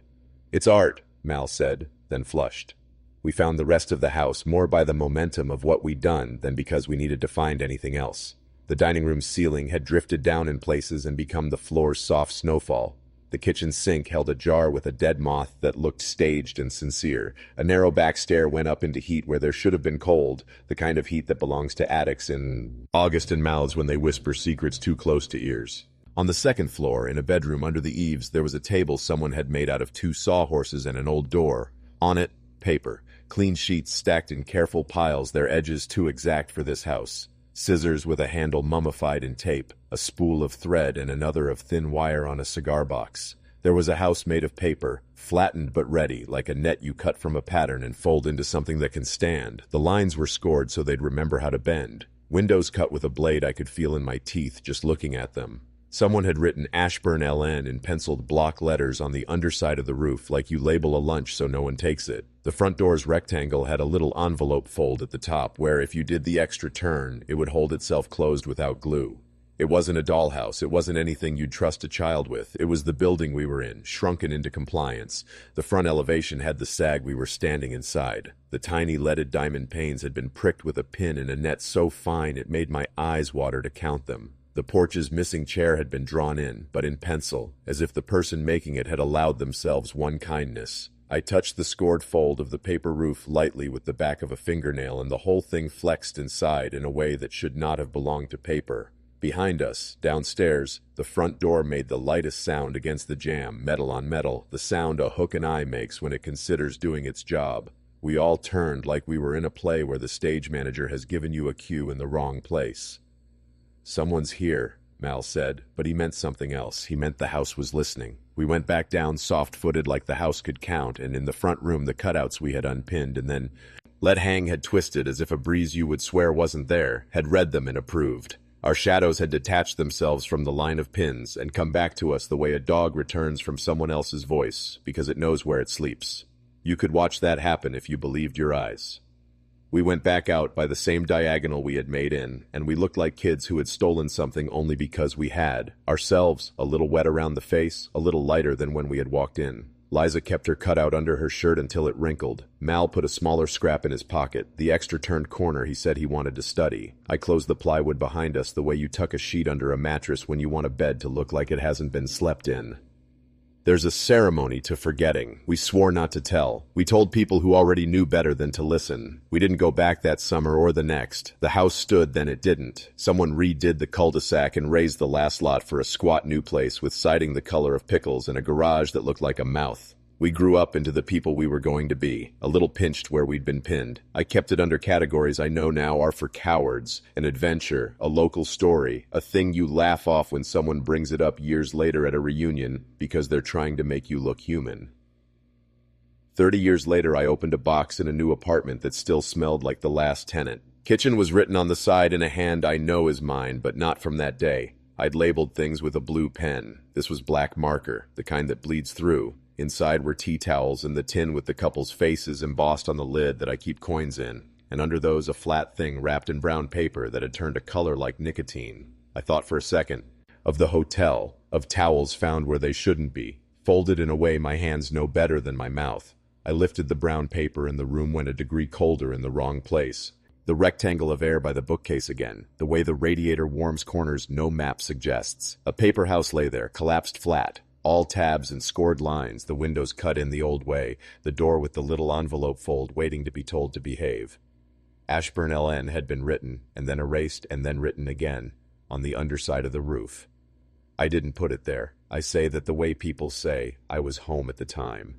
"It's art," Mal said, then flushed. We found the rest of the house more by the momentum of what we'd done than because we needed to find anything else. The dining room ceiling had drifted down in places and become the floor's soft snowfall. The kitchen sink held a jar with a dead moth that looked staged and sincere. A narrow back stair went up into heat where there should have been cold, the kind of heat that belongs to attics in August and mouths when they whisper secrets too close to ears. On the second floor, in a bedroom under the eaves, there was a table someone had made out of 2 sawhorses and an old door. On it, paper. Clean sheets stacked in careful piles, their edges too exact for this house. Scissors with a handle mummified in tape, a spool of thread and another of thin wire on a cigar box. There was a house made of paper, flattened but ready, like a net you cut from a pattern and fold into something that can stand. The lines were scored so they'd remember how to bend. Windows cut with a blade I could feel in my teeth just looking at them. Someone had written Ashburn LN in penciled block letters on the underside of the roof, like you label a lunch so no one takes it. The front door's rectangle had a little envelope fold at the top where, if you did the extra turn, it would hold itself closed without glue. It wasn't a dollhouse. It wasn't anything you'd trust a child with. It was the building we were in, shrunken into compliance. The front elevation had the sag we were standing inside. The tiny leaded diamond panes had been pricked with a pin in a net so fine it made my eyes water to count them. The porch's missing chair had been drawn in, but in pencil, as if the person making it had allowed themselves one kindness. I touched the scored fold of the paper roof lightly with the back of a fingernail, and the whole thing flexed inside in a way that should not have belonged to paper. Behind us, downstairs, the front door made the lightest sound against the jamb, metal on metal, the sound a hook and eye makes when it considers doing its job. We all turned like we were in a play where the stage manager has given you a cue in the wrong place. "Someone's here," Mal said, but he meant something else. He meant the house was listening. We went back down soft-footed like the house could count, and in the front room the cutouts we had unpinned and then let hang had twisted as if a breeze you would swear wasn't there, had read them and approved. Our shadows had detached themselves from the line of pins and come back to us the way a dog returns from someone else's voice, because it knows where it sleeps. You could watch that happen if you believed your eyes. We went back out by the same diagonal we had made in, and we looked like kids who had stolen something only because we had. Ourselves, a little wet around the face, a little lighter than when we had walked in. Liza kept her cutout under her shirt until it wrinkled. Mal put a smaller scrap in his pocket, the extra turned corner he said he wanted to study. I closed the plywood behind us the way you tuck a sheet under a mattress when you want a bed to look like it hasn't been slept in. There's a ceremony to forgetting. We swore not to tell. We told people who already knew better than to listen. We didn't go back that summer or the next. The house stood, then it didn't. Someone redid the cul-de-sac and raised the last lot for a squat new place with siding the color of pickles and a garage that looked like a mouth. We grew up into the people we were going to be, a little pinched where we'd been pinned. I kept it under categories I know now are for cowards, an adventure, a local story, a thing you laugh off when someone brings it up years later at a reunion because they're trying to make you look human. 30 years later, I opened a box in a new apartment that still smelled like the last tenant. Kitchen was written on the side in a hand I know is mine, but not from that day. I'd labeled things with a blue pen. This was black marker, the kind that bleeds through. Inside were tea towels and the tin with the couple's faces embossed on the lid that I keep coins in, and under those a flat thing wrapped in brown paper that had turned a color like nicotine. I thought for a second of the hotel, of towels found where they shouldn't be, folded in a way my hands know better than my mouth. I lifted the brown paper and the room went a degree colder in the wrong place. The rectangle of air by the bookcase again, the way the radiator warms corners no map suggests. A paper house lay there, collapsed flat. All tabs and scored lines, the windows cut in the old way, the door with the little envelope fold waiting to be told to behave. Ashburn LN had been written, and then erased, and then written again, on the underside of the roof. I didn't put it there. I say that the way people say, I was home at the time.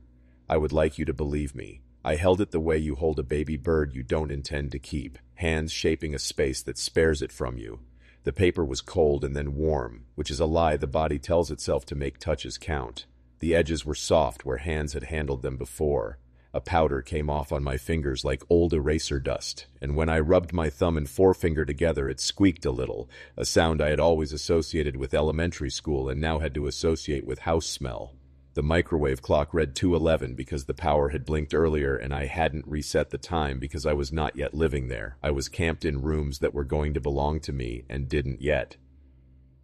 I would like you to believe me. I held it the way you hold a baby bird you don't intend to keep, hands shaping a space that spares it from you. The paper was cold and then warm, which is a lie the body tells itself to make touches count. The edges were soft where hands had handled them before. A powder came off on my fingers like old eraser dust, and when I rubbed my thumb and forefinger together it squeaked a little, a sound I had always associated with elementary school and now had to associate with house smell. The microwave clock read 2:11 because the power had blinked earlier and I hadn't reset the time because I was not yet living there. I was camped in rooms that were going to belong to me and didn't yet.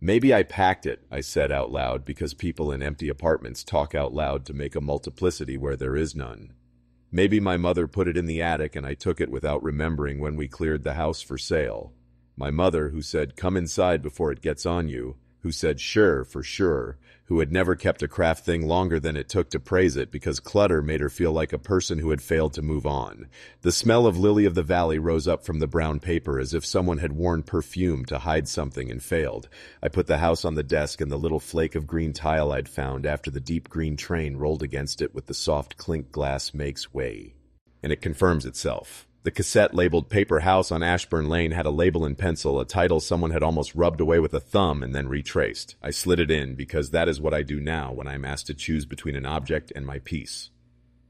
Maybe I packed it, I said out loud, because people in empty apartments talk out loud to make a multiplicity where there is none. Maybe my mother put it in the attic and I took it without remembering when we cleared the house for sale. My mother, who said, "Come inside before it gets on you," who said "sure" for sure, who had never kept a craft thing longer than it took to praise it because clutter made her feel like a person who had failed to move on. The smell of lily of the valley rose up from the brown paper as if someone had worn perfume to hide something and failed. I put the house on the desk and the little flake of green tile I'd found after the deep green train rolled against it with the soft clink glass makes way. And it confirms itself. The cassette labeled Paper House on Ashburn Lane had a label in pencil, a title someone had almost rubbed away with a thumb and then retraced. I slid it in because that is what I do now when I'm asked to choose between an object and my piece.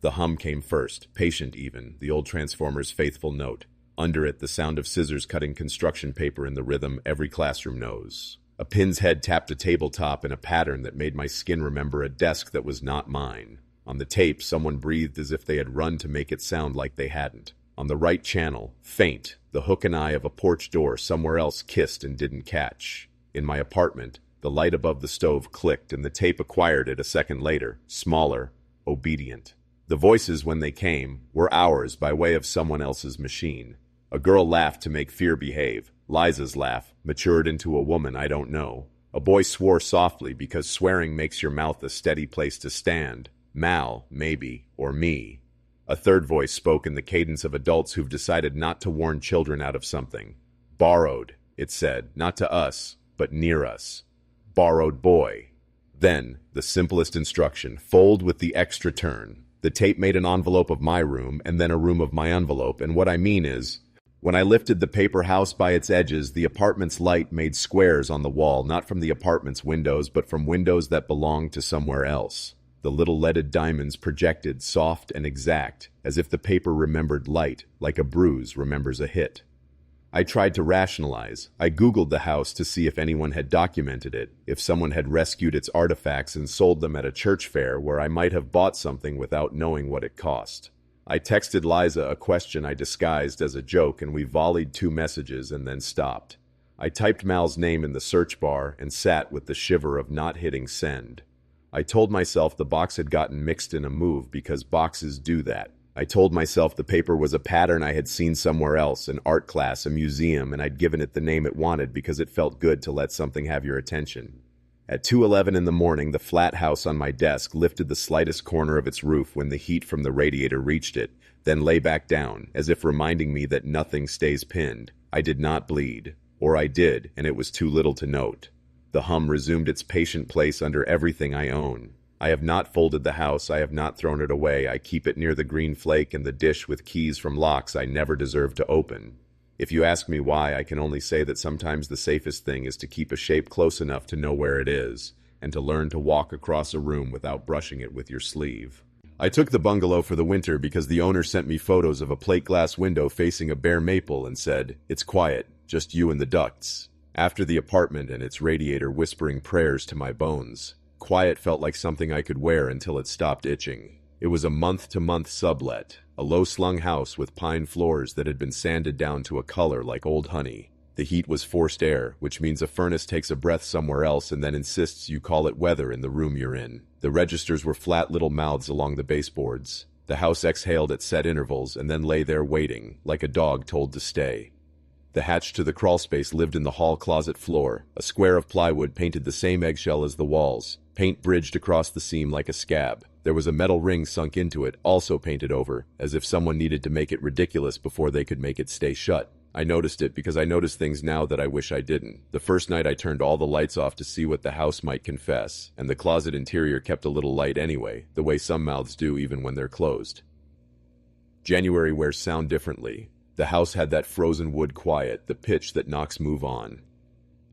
The hum came first, patient even, the old Transformers' faithful note. Under it, the sound of scissors cutting construction paper in the rhythm every classroom knows. A pin's head tapped a tabletop in a pattern that made my skin remember a desk that was not mine. On the tape, someone breathed as if they had run to make it sound like they hadn't. On the right channel, faint, the hook and eye of a porch door somewhere else kissed and didn't catch. In my apartment, the light above the stove clicked and the tape acquired it a second later, smaller, obedient. The voices, when they came, were ours by way of someone else's machine. A girl laughed to make fear behave. Liza's laugh matured into a woman I don't know. A boy swore softly because swearing makes your mouth a steady place to stand. Mal, maybe, or me. A third voice spoke in the cadence of adults who've decided not to warn children out of something. Borrowed, it said, not to us, but near us. Borrowed boy. Then, the simplest instruction, fold with the extra turn. The tape made an envelope of my room, and then a room of my envelope, and what I mean is, when I lifted the paper house by its edges, the apartment's light made squares on the wall, not from the apartment's windows, but from windows that belonged to somewhere else. The little leaded diamonds projected, soft and exact, as if the paper remembered light, like a bruise remembers a hit. I tried to rationalize. I Googled the house to see if anyone had documented it, if someone had rescued its artifacts and sold them at a church fair where I might have bought something without knowing what it cost. I texted Liza a question I disguised as a joke, and we volleyed 2 messages and then stopped. I typed Mal's name in the search bar and sat with the shiver of not hitting send. I told myself the box had gotten mixed in a move because boxes do that. I told myself the paper was a pattern I had seen somewhere else, an art class, a museum, and I'd given it the name it wanted because it felt good to let something have your attention. At 2:11 in the morning, the flat house on my desk lifted the slightest corner of its roof when the heat from the radiator reached it, then lay back down, as if reminding me that nothing stays pinned. I did not bleed. Or I did, and it was too little to note. The hum resumed its patient place under everything I own. I have not folded the house, I have not thrown it away, I keep it near the green flake and the dish with keys from locks I never deserved to open. If you ask me why, I can only say that sometimes the safest thing is to keep a shape close enough to know where it is, and to learn to walk across a room without brushing it with your sleeve. I took the bungalow for the winter because the owner sent me photos of a plate glass window facing a bare maple and said, "It's quiet, just you and the ducts." After the apartment and its radiator whispering prayers to my bones, quiet felt like something I could wear until it stopped itching. It was a month-to-month sublet, a low-slung house with pine floors that had been sanded down to a color like old honey. The heat was forced air, which means a furnace takes a breath somewhere else and then insists you call it weather in the room you're in. The registers were flat little mouths along the baseboards. The house exhaled at set intervals and then lay there waiting, like a dog told to stay. The hatch to the crawlspace lived in the hall closet floor, a square of plywood painted the same eggshell as the walls, paint bridged across the seam like a scab. There was a metal ring sunk into it, also painted over, as if someone needed to make it ridiculous before they could make it stay shut. I noticed it because I notice things now that I wish I didn't. The first night I turned all the lights off to see what the house might confess, and the closet interior kept a little light anyway, the way some mouths do even when they're closed. January wears sound differently. The house had that frozen wood quiet, the pitch that knocks move on.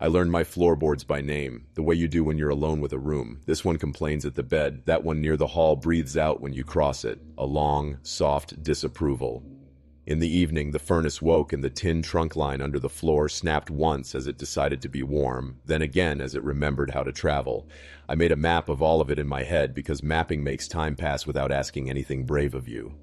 I learned my floorboards by name, the way you do when you're alone with a room. This one complains at the bed, that one near the hall breathes out when you cross it, a long, soft disapproval. In the evening, the furnace woke and the tin trunk line under the floor snapped once as it decided to be warm, then again as it remembered how to travel. I made a map of all of it in my head because mapping makes time pass without asking anything brave of you.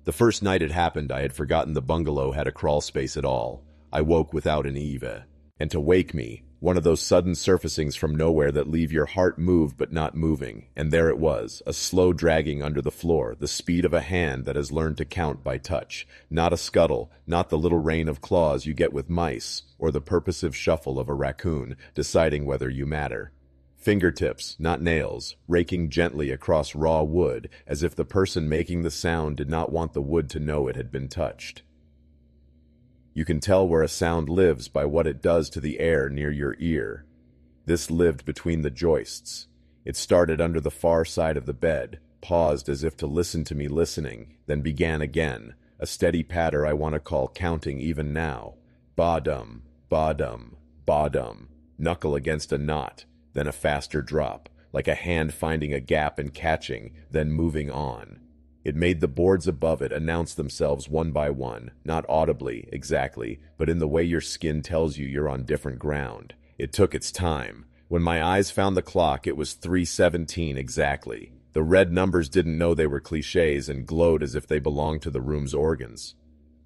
The first night it happened, I had forgotten the bungalow had a crawl space at all. I woke without an Eva. And to wake me, One of those sudden surfacings from nowhere that leave your heart moved but not moving. And there it was, a slow dragging under the floor, the speed of a hand that has learned to count by touch. Not a scuttle, not the little rain of claws you get with mice, or the purposive shuffle of a raccoon, deciding whether you matter. Fingertips, not nails, raking gently across raw wood, as if the person making the sound did not want the wood to know it had been touched. You can tell where a sound lives by what it does to the air near your ear. This lived between the joists. It started under the far side of the bed, paused as if to listen to me listening, then began again, a steady patter I want to call counting even now. Ba-dum, ba-dum, ba-dum, knuckle against a knot, then a faster drop, like a hand finding a gap and catching, then moving on. It made the boards above it announce themselves one by one, not audibly, exactly, but in the way your skin tells you you're on different ground. It took its time. When my eyes found the clock, it was 3:17 exactly. The red numbers didn't know they were cliches and glowed as if they belonged to the room's organs.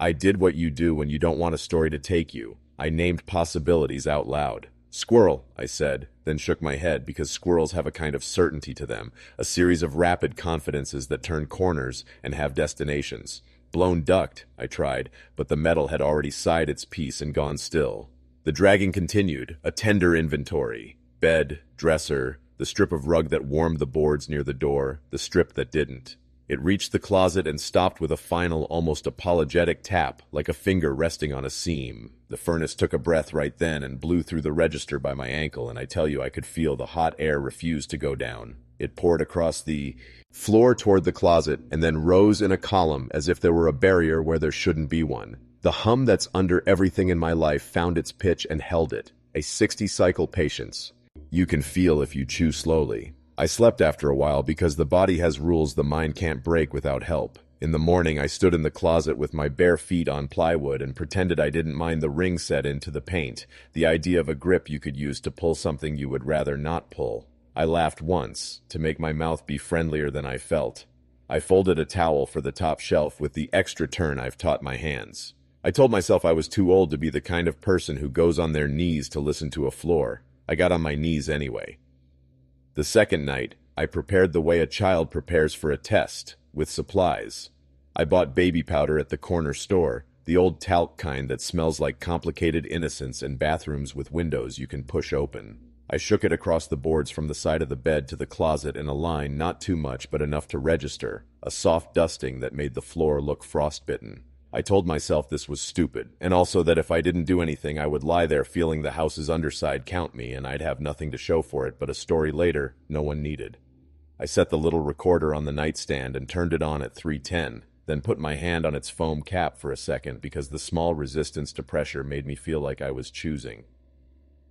I did what you do when you don't want a story to take you. I named possibilities out loud. "Squirrel," I said, then shook my head because squirrels have a kind of certainty to them, a series of rapid confidences that turn corners and have destinations. "Blown duct," I tried, but the metal had already sighed its piece and gone still. The dragging continued, a tender inventory. Bed, dresser, the strip of rug that warmed the boards near the door, the strip that didn't. It reached the closet and stopped with a final, almost apologetic tap, like a finger resting on a seam. The furnace took a breath right then and blew through the register by my ankle, and I tell you I could feel the hot air refuse to go down. It poured across the floor toward the closet and then rose in a column as if there were a barrier where there shouldn't be one. The hum that's under everything in my life found its pitch and held it. A 60-cycle patience. You can feel if you chew slowly. I slept after a while because the body has rules the mind can't break without help. In the morning, I stood in the closet with my bare feet on plywood and pretended I didn't mind the ring set into the paint, the idea of a grip you could use to pull something you would rather not pull. I laughed once, to make my mouth be friendlier than I felt. I folded a towel for the top shelf with the extra turn I've taught my hands. I told myself I was too old to be the kind of person who goes on their knees to listen to a floor. I got on my knees anyway. The second night, I prepared the way a child prepares for a test, with supplies. I bought baby powder at the corner store, the old talc kind that smells like complicated innocence and bathrooms with windows you can push open. I shook it across the boards from the side of the bed to the closet in a line, not too much but enough to register, a soft dusting that made the floor look frostbitten. I told myself this was stupid, and also that if I didn't do anything I would lie there feeling the house's underside count me and I'd have nothing to show for it but a story later no one needed. I set the little recorder on the nightstand and turned it on at 3:10, then put my hand on its foam cap for a second because the small resistance to pressure made me feel like I was choosing.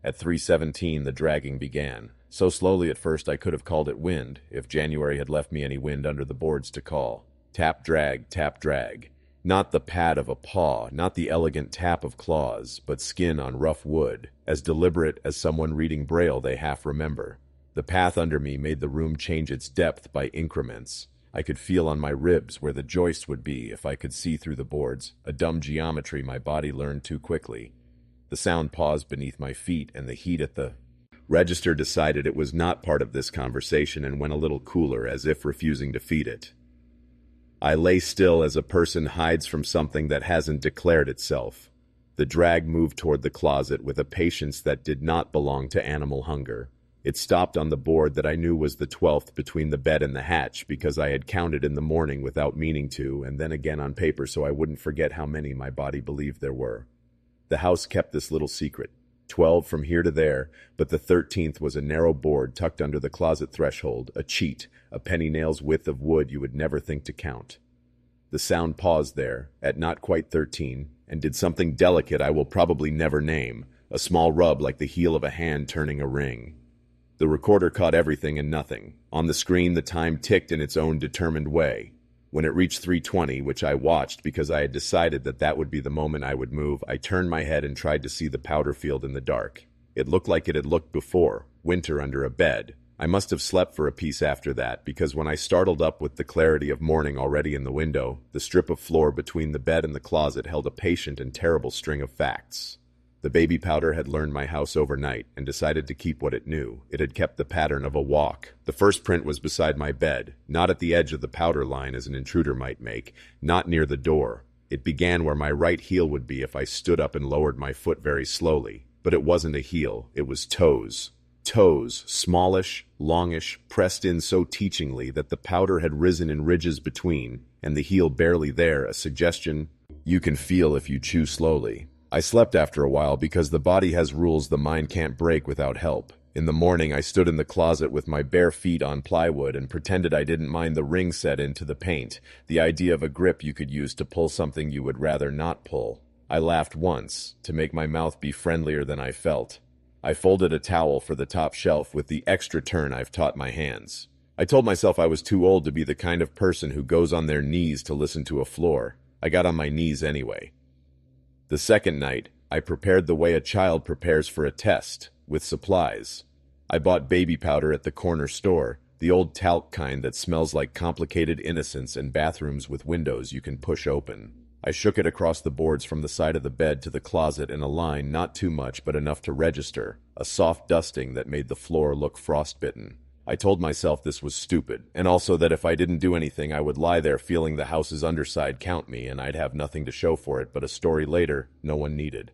At 3:17 the dragging began, so slowly at first I could have called it wind if January had left me any wind under the boards to call. Tap drag. Not the pad of a paw, not the elegant tap of claws, but skin on rough wood, as deliberate as someone reading Braille they half remember. The path under me made the room change its depth by increments. I could feel on my ribs where the joist would be if I could see through the boards, a dumb geometry my body learned too quickly. The sound paused beneath my feet, and the heat at the register decided it was not part of this conversation and went a little cooler, as if refusing to feed it. I lay still as a person hides from something that hasn't declared itself. The drag moved toward the closet with a patience that did not belong to animal hunger. It stopped on the board that I knew was the 12th between the bed and the hatch because I had counted in the morning without meaning to, and then again on paper so I wouldn't forget how many my body believed there were. The house kept this little secret. 12 from here to there, but the 13th was a narrow board tucked under the closet threshold, a cheat, a penny nail's width of wood you would never think to count. The sound paused there, at not quite 13, and did something delicate I will probably never name, a small rub like the heel of a hand turning a ring. The recorder caught everything and nothing. On the screen the time ticked in its own determined way. When it reached 3:20, which I watched because I had decided that that would be the moment I would move, I turned my head and tried to see the powder field in the dark. It looked like it had looked before, winter under a bed. I must have slept for a piece after that, because when I startled up with the clarity of morning already in the window, the strip of floor between the bed and the closet held a patient and terrible string of facts. The baby powder had learned my house overnight and decided to keep what it knew. It had kept the pattern of a walk. The first print was beside my bed, not at the edge of the powder line as an intruder might make, not near the door. It began where my right heel would be if I stood up and lowered my foot very slowly. But it wasn't a heel, it was toes. Toes, smallish, longish, pressed in so teachingly that the powder had risen in ridges between, and the heel barely there, a suggestion you can feel if you chew slowly. I slept after a while because the body has rules the mind can't break without help. In the morning, I stood in the closet with my bare feet on plywood and pretended I didn't mind the ring set into the paint, the idea of a grip you could use to pull something you would rather not pull. I laughed once, to make my mouth be friendlier than I felt. I folded a towel for the top shelf with the extra turn I've taught my hands. I told myself I was too old to be the kind of person who goes on their knees to listen to a floor. I got on my knees anyway. The second night, I prepared the way a child prepares for a test, with supplies. I bought baby powder at the corner store, the old talc kind that smells like complicated innocence and bathrooms with windows you can push open. I shook it across the boards from the side of the bed to the closet in a line not too much but enough to register, a soft dusting that made the floor look frostbitten. I told myself this was stupid, and also that if I didn't do anything I would lie there feeling the house's underside count me and I'd have nothing to show for it but a story later no one needed.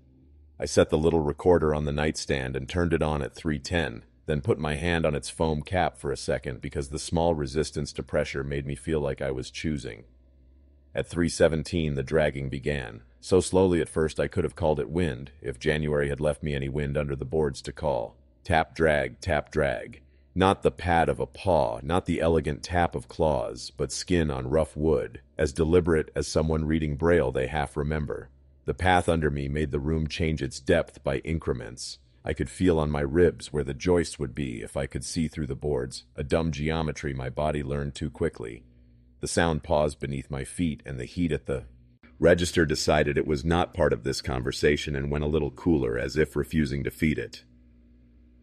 I set the little recorder on the nightstand and turned it on at 3:10, then put my hand on its foam cap for a second because the small resistance to pressure made me feel like I was choosing. At 3:17 the dragging began, so slowly at first I could have called it wind, if January had left me any wind under the boards to call. Tap, drag, tap, drag. Not the pad of a paw, not the elegant tap of claws, but skin on rough wood, as deliberate as someone reading Braille they half remember. The path under me made the room change its depth by increments. I could feel on my ribs where the joists would be if I could see through the boards, a dumb geometry my body learned too quickly. The sound paused beneath my feet, and the heat at the register decided it was not part of this conversation and went a little cooler, as if refusing to feed it.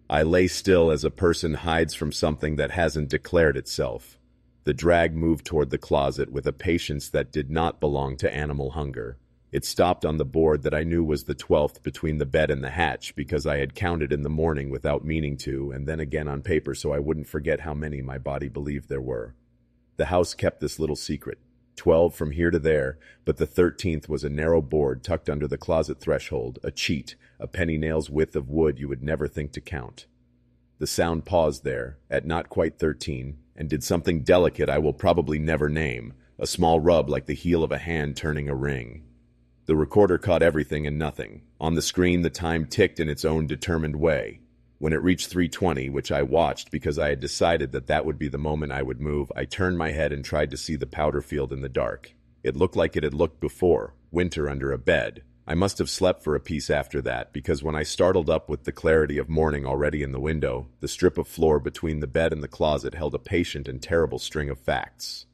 I lay still as a person hides from something that hasn't declared itself. The drag moved toward the closet with a patience that did not belong to animal hunger. It stopped on the board that I knew was the 12th between the bed and the hatch because I had counted in the morning without meaning to, and then again on paper so I wouldn't forget how many my body believed there were. The house kept this little secret. 12 from here to there, but the 13th was a narrow board tucked under the closet threshold, a cheat, a penny nail's width of wood you would never think to count. The sound paused there, at not quite 13, and did something delicate I will probably never name, a small rub like the heel of a hand turning a ring. The recorder caught everything and nothing. On the screen the time ticked in its own determined way. When it reached 3:20, which I watched because I had decided that that would be the moment I would move, I turned my head and tried to see the powder field in the dark. It looked like it had looked before, winter under a bed. I must have slept for a piece after that, because when I startled up with the clarity of morning already in the window, the strip of floor between the bed and the closet held a patient and terrible string of facts.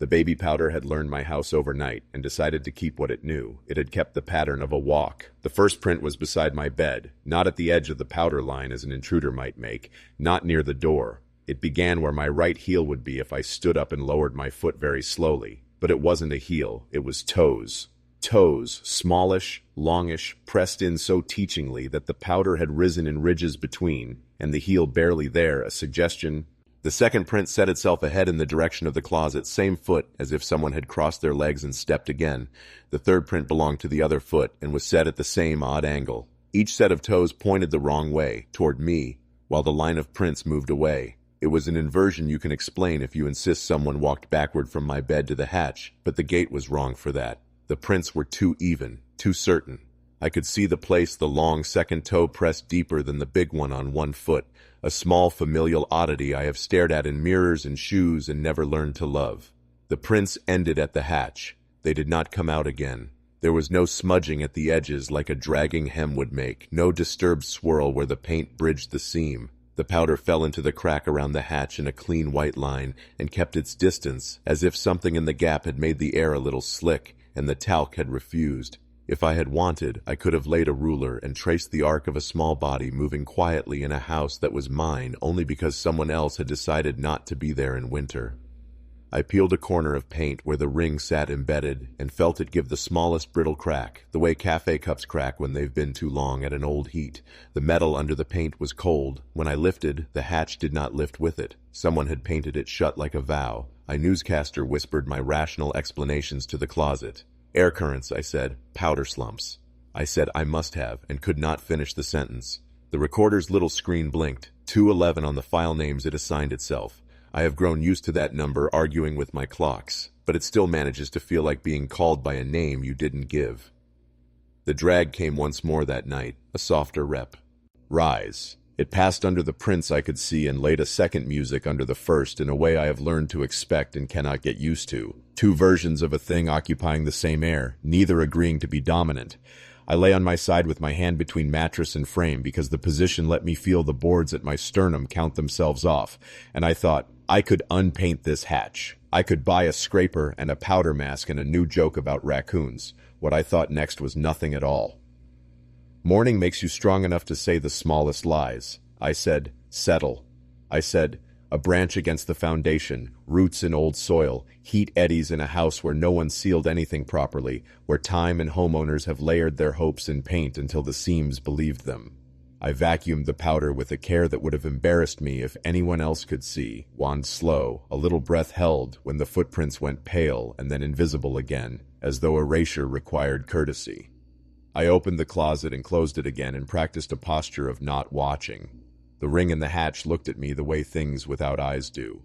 The baby powder had learned my house overnight and decided to keep what it knew. It had kept the pattern of a walk. The first print was beside my bed, not at the edge of the powder line as an intruder might make, not near the door. It began where my right heel would be if I stood up and lowered my foot very slowly. But it wasn't a heel, it was toes. Toes, smallish, longish, pressed in so teachingly that the powder had risen in ridges between, and the heel barely there, a suggestion. The second print set itself ahead in the direction of the closet, same foot, as if someone had crossed their legs and stepped again. The third print belonged to the other foot, and was set at the same odd angle. Each set of toes pointed the wrong way, toward me, while the line of prints moved away. It was an inversion you can explain if you insist someone walked backward from my bed to the hatch, but the gate was wrong for that. The prints were too even, too certain. I could see the place the long second toe pressed deeper than the big one on one foot, a small familial oddity I have stared at in mirrors and shoes and never learned to love. The prints ended at the hatch. They did not come out again. There was no smudging at the edges like a dragging hem would make, no disturbed swirl where the paint bridged the seam. The powder fell into the crack around the hatch in a clean white line and kept its distance, as if something in the gap had made the air a little slick, and the talc had refused. If I had wanted, I could have laid a ruler and traced the arc of a small body moving quietly in a house that was mine only because someone else had decided not to be there in winter. I peeled a corner of paint where the ring sat embedded and felt it give the smallest brittle crack, the way cafe cups crack when they've been too long at an old heat. The metal under the paint was cold. When I lifted, the hatch did not lift with it. Someone had painted it shut like a vow. I newscaster whispered my rational explanations to the closet. Air currents, I said. Powder slumps. I said I must have, and could not finish the sentence. The recorder's little screen blinked. 211 on the file names it assigned itself. I have grown used to that number arguing with my clocks, but it still manages to feel like being called by a name you didn't give. The drag came once more that night, a softer rep. Rise. It passed under the prints I could see and laid a second music under the first in a way I have learned to expect and cannot get used to. Two versions of a thing occupying the same air, neither agreeing to be dominant. I lay on my side with my hand between mattress and frame because the position let me feel the boards at my sternum count themselves off, and I thought, I could unpaint this hatch. I could buy a scraper and a powder mask and a new joke about raccoons. What I thought next was nothing at all. Morning makes you strong enough to say the smallest lies. I said, settle. I said, a branch against the foundation, roots in old soil, heat eddies in a house where no one sealed anything properly, where time and homeowners have layered their hopes in paint until the seams believed them. I vacuumed the powder with a care that would have embarrassed me if anyone else could see, wand slow, a little breath held when the footprints went pale and then invisible again, as though erasure required courtesy. I opened the closet and closed it again and practiced a posture of not watching. The ring in the hatch looked at me the way things without eyes do.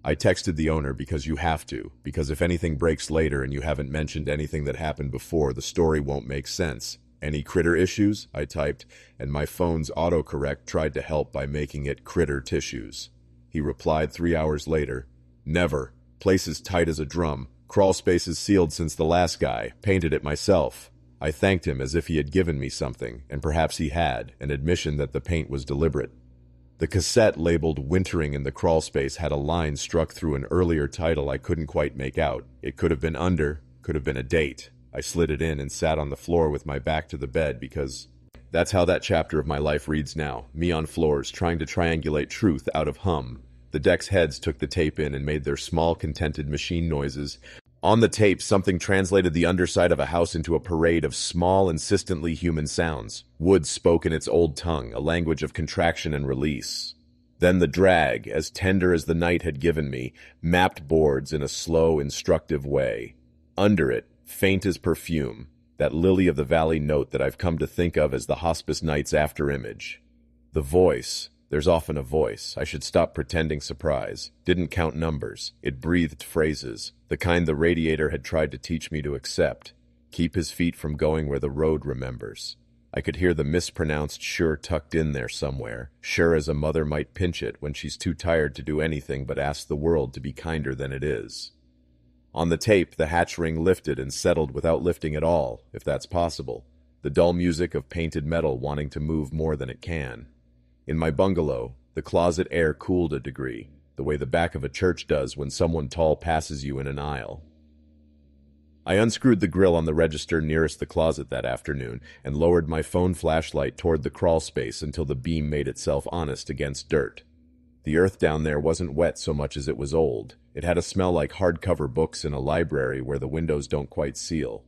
I texted the owner because you have to, because if anything breaks later and you haven't mentioned anything that happened before, the story won't make sense. Any critter issues? I typed, and my phone's autocorrect tried to help by making it critter tissues. He replied 3 hours later, never. Place is tight as a drum. Crawl space is sealed since the last guy. Painted it myself. I thanked him as if he had given me something, and perhaps he had, an admission that the paint was deliberate. The cassette labeled Wintering in the Crawl Space had a line struck through an earlier title I couldn't quite make out. It could have been under, could have been a date. I slid it in and sat on the floor with my back to the bed because that's how that chapter of my life reads now, me on floors trying to triangulate truth out of hum. The deck's heads took the tape in and made their small, contented machine noises. On the tape, something translated the underside of a house into a parade of small, insistently human sounds. Wood spoke in its old tongue, a language of contraction and release. Then the drag, as tender as the night had given me, mapped boards in a slow, instructive way. Under it, faint as perfume, that lily-of-the-valley note that I've come to think of as the hospice night's after-image. The voice. There's often a voice. I should stop pretending surprise. Didn't count numbers. It breathed phrases, the kind the radiator had tried to teach me to accept. Keep his feet from going where the road remembers. I could hear the mispronounced sure tucked in there somewhere, sure as a mother might pinch it when she's too tired to do anything but ask the world to be kinder than it is. On the tape, the hatch ring lifted and settled without lifting at all, if that's possible. The dull music of painted metal wanting to move more than it can. In my bungalow, the closet air cooled a degree, the way the back of a church does when someone tall passes you in an aisle. I unscrewed the grill on the register nearest the closet that afternoon and lowered my phone flashlight toward the crawl space until the beam made itself honest against dirt. The earth down there wasn't wet so much as it was old. It had a smell like hardcover books in a library where the windows don't quite seal.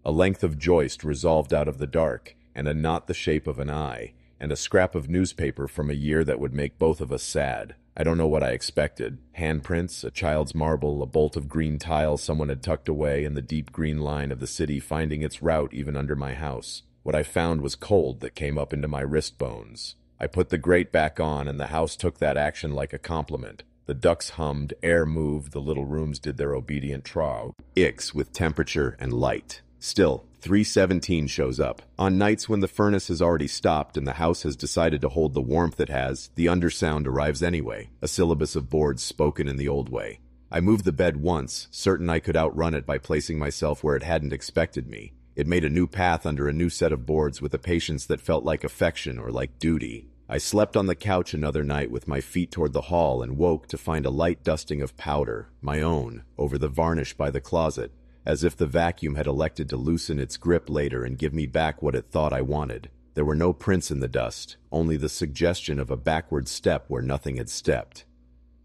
A length of joist resolved out of the dark, and a knot the shape of an eye, and a scrap of newspaper from a year that would make both of us sad. I don't know what I expected. Handprints, a child's marble, a bolt of green tile someone had tucked away, and the deep green line of the city finding its route even under my house. What I found was cold that came up into my wrist bones. I put the grate back on, and the house took that action like a compliment. The ducks hummed, air moved, the little rooms did their obedient trow. Icks with temperature and light. Still, 317 shows up. On nights when the furnace has already stopped and the house has decided to hold the warmth it has, the undersound arrives anyway, a syllabus of boards spoken in the old way. I moved the bed once, certain I could outrun it by placing myself where it hadn't expected me. It made a new path under a new set of boards with a patience that felt like affection or like duty. I slept on the couch another night with my feet toward the hall and woke to find a light dusting of powder, my own, over the varnish by the closet, as if the vacuum had elected to loosen its grip later and give me back what it thought I wanted. There were no prints in the dust, only the suggestion of a backward step where nothing had stepped.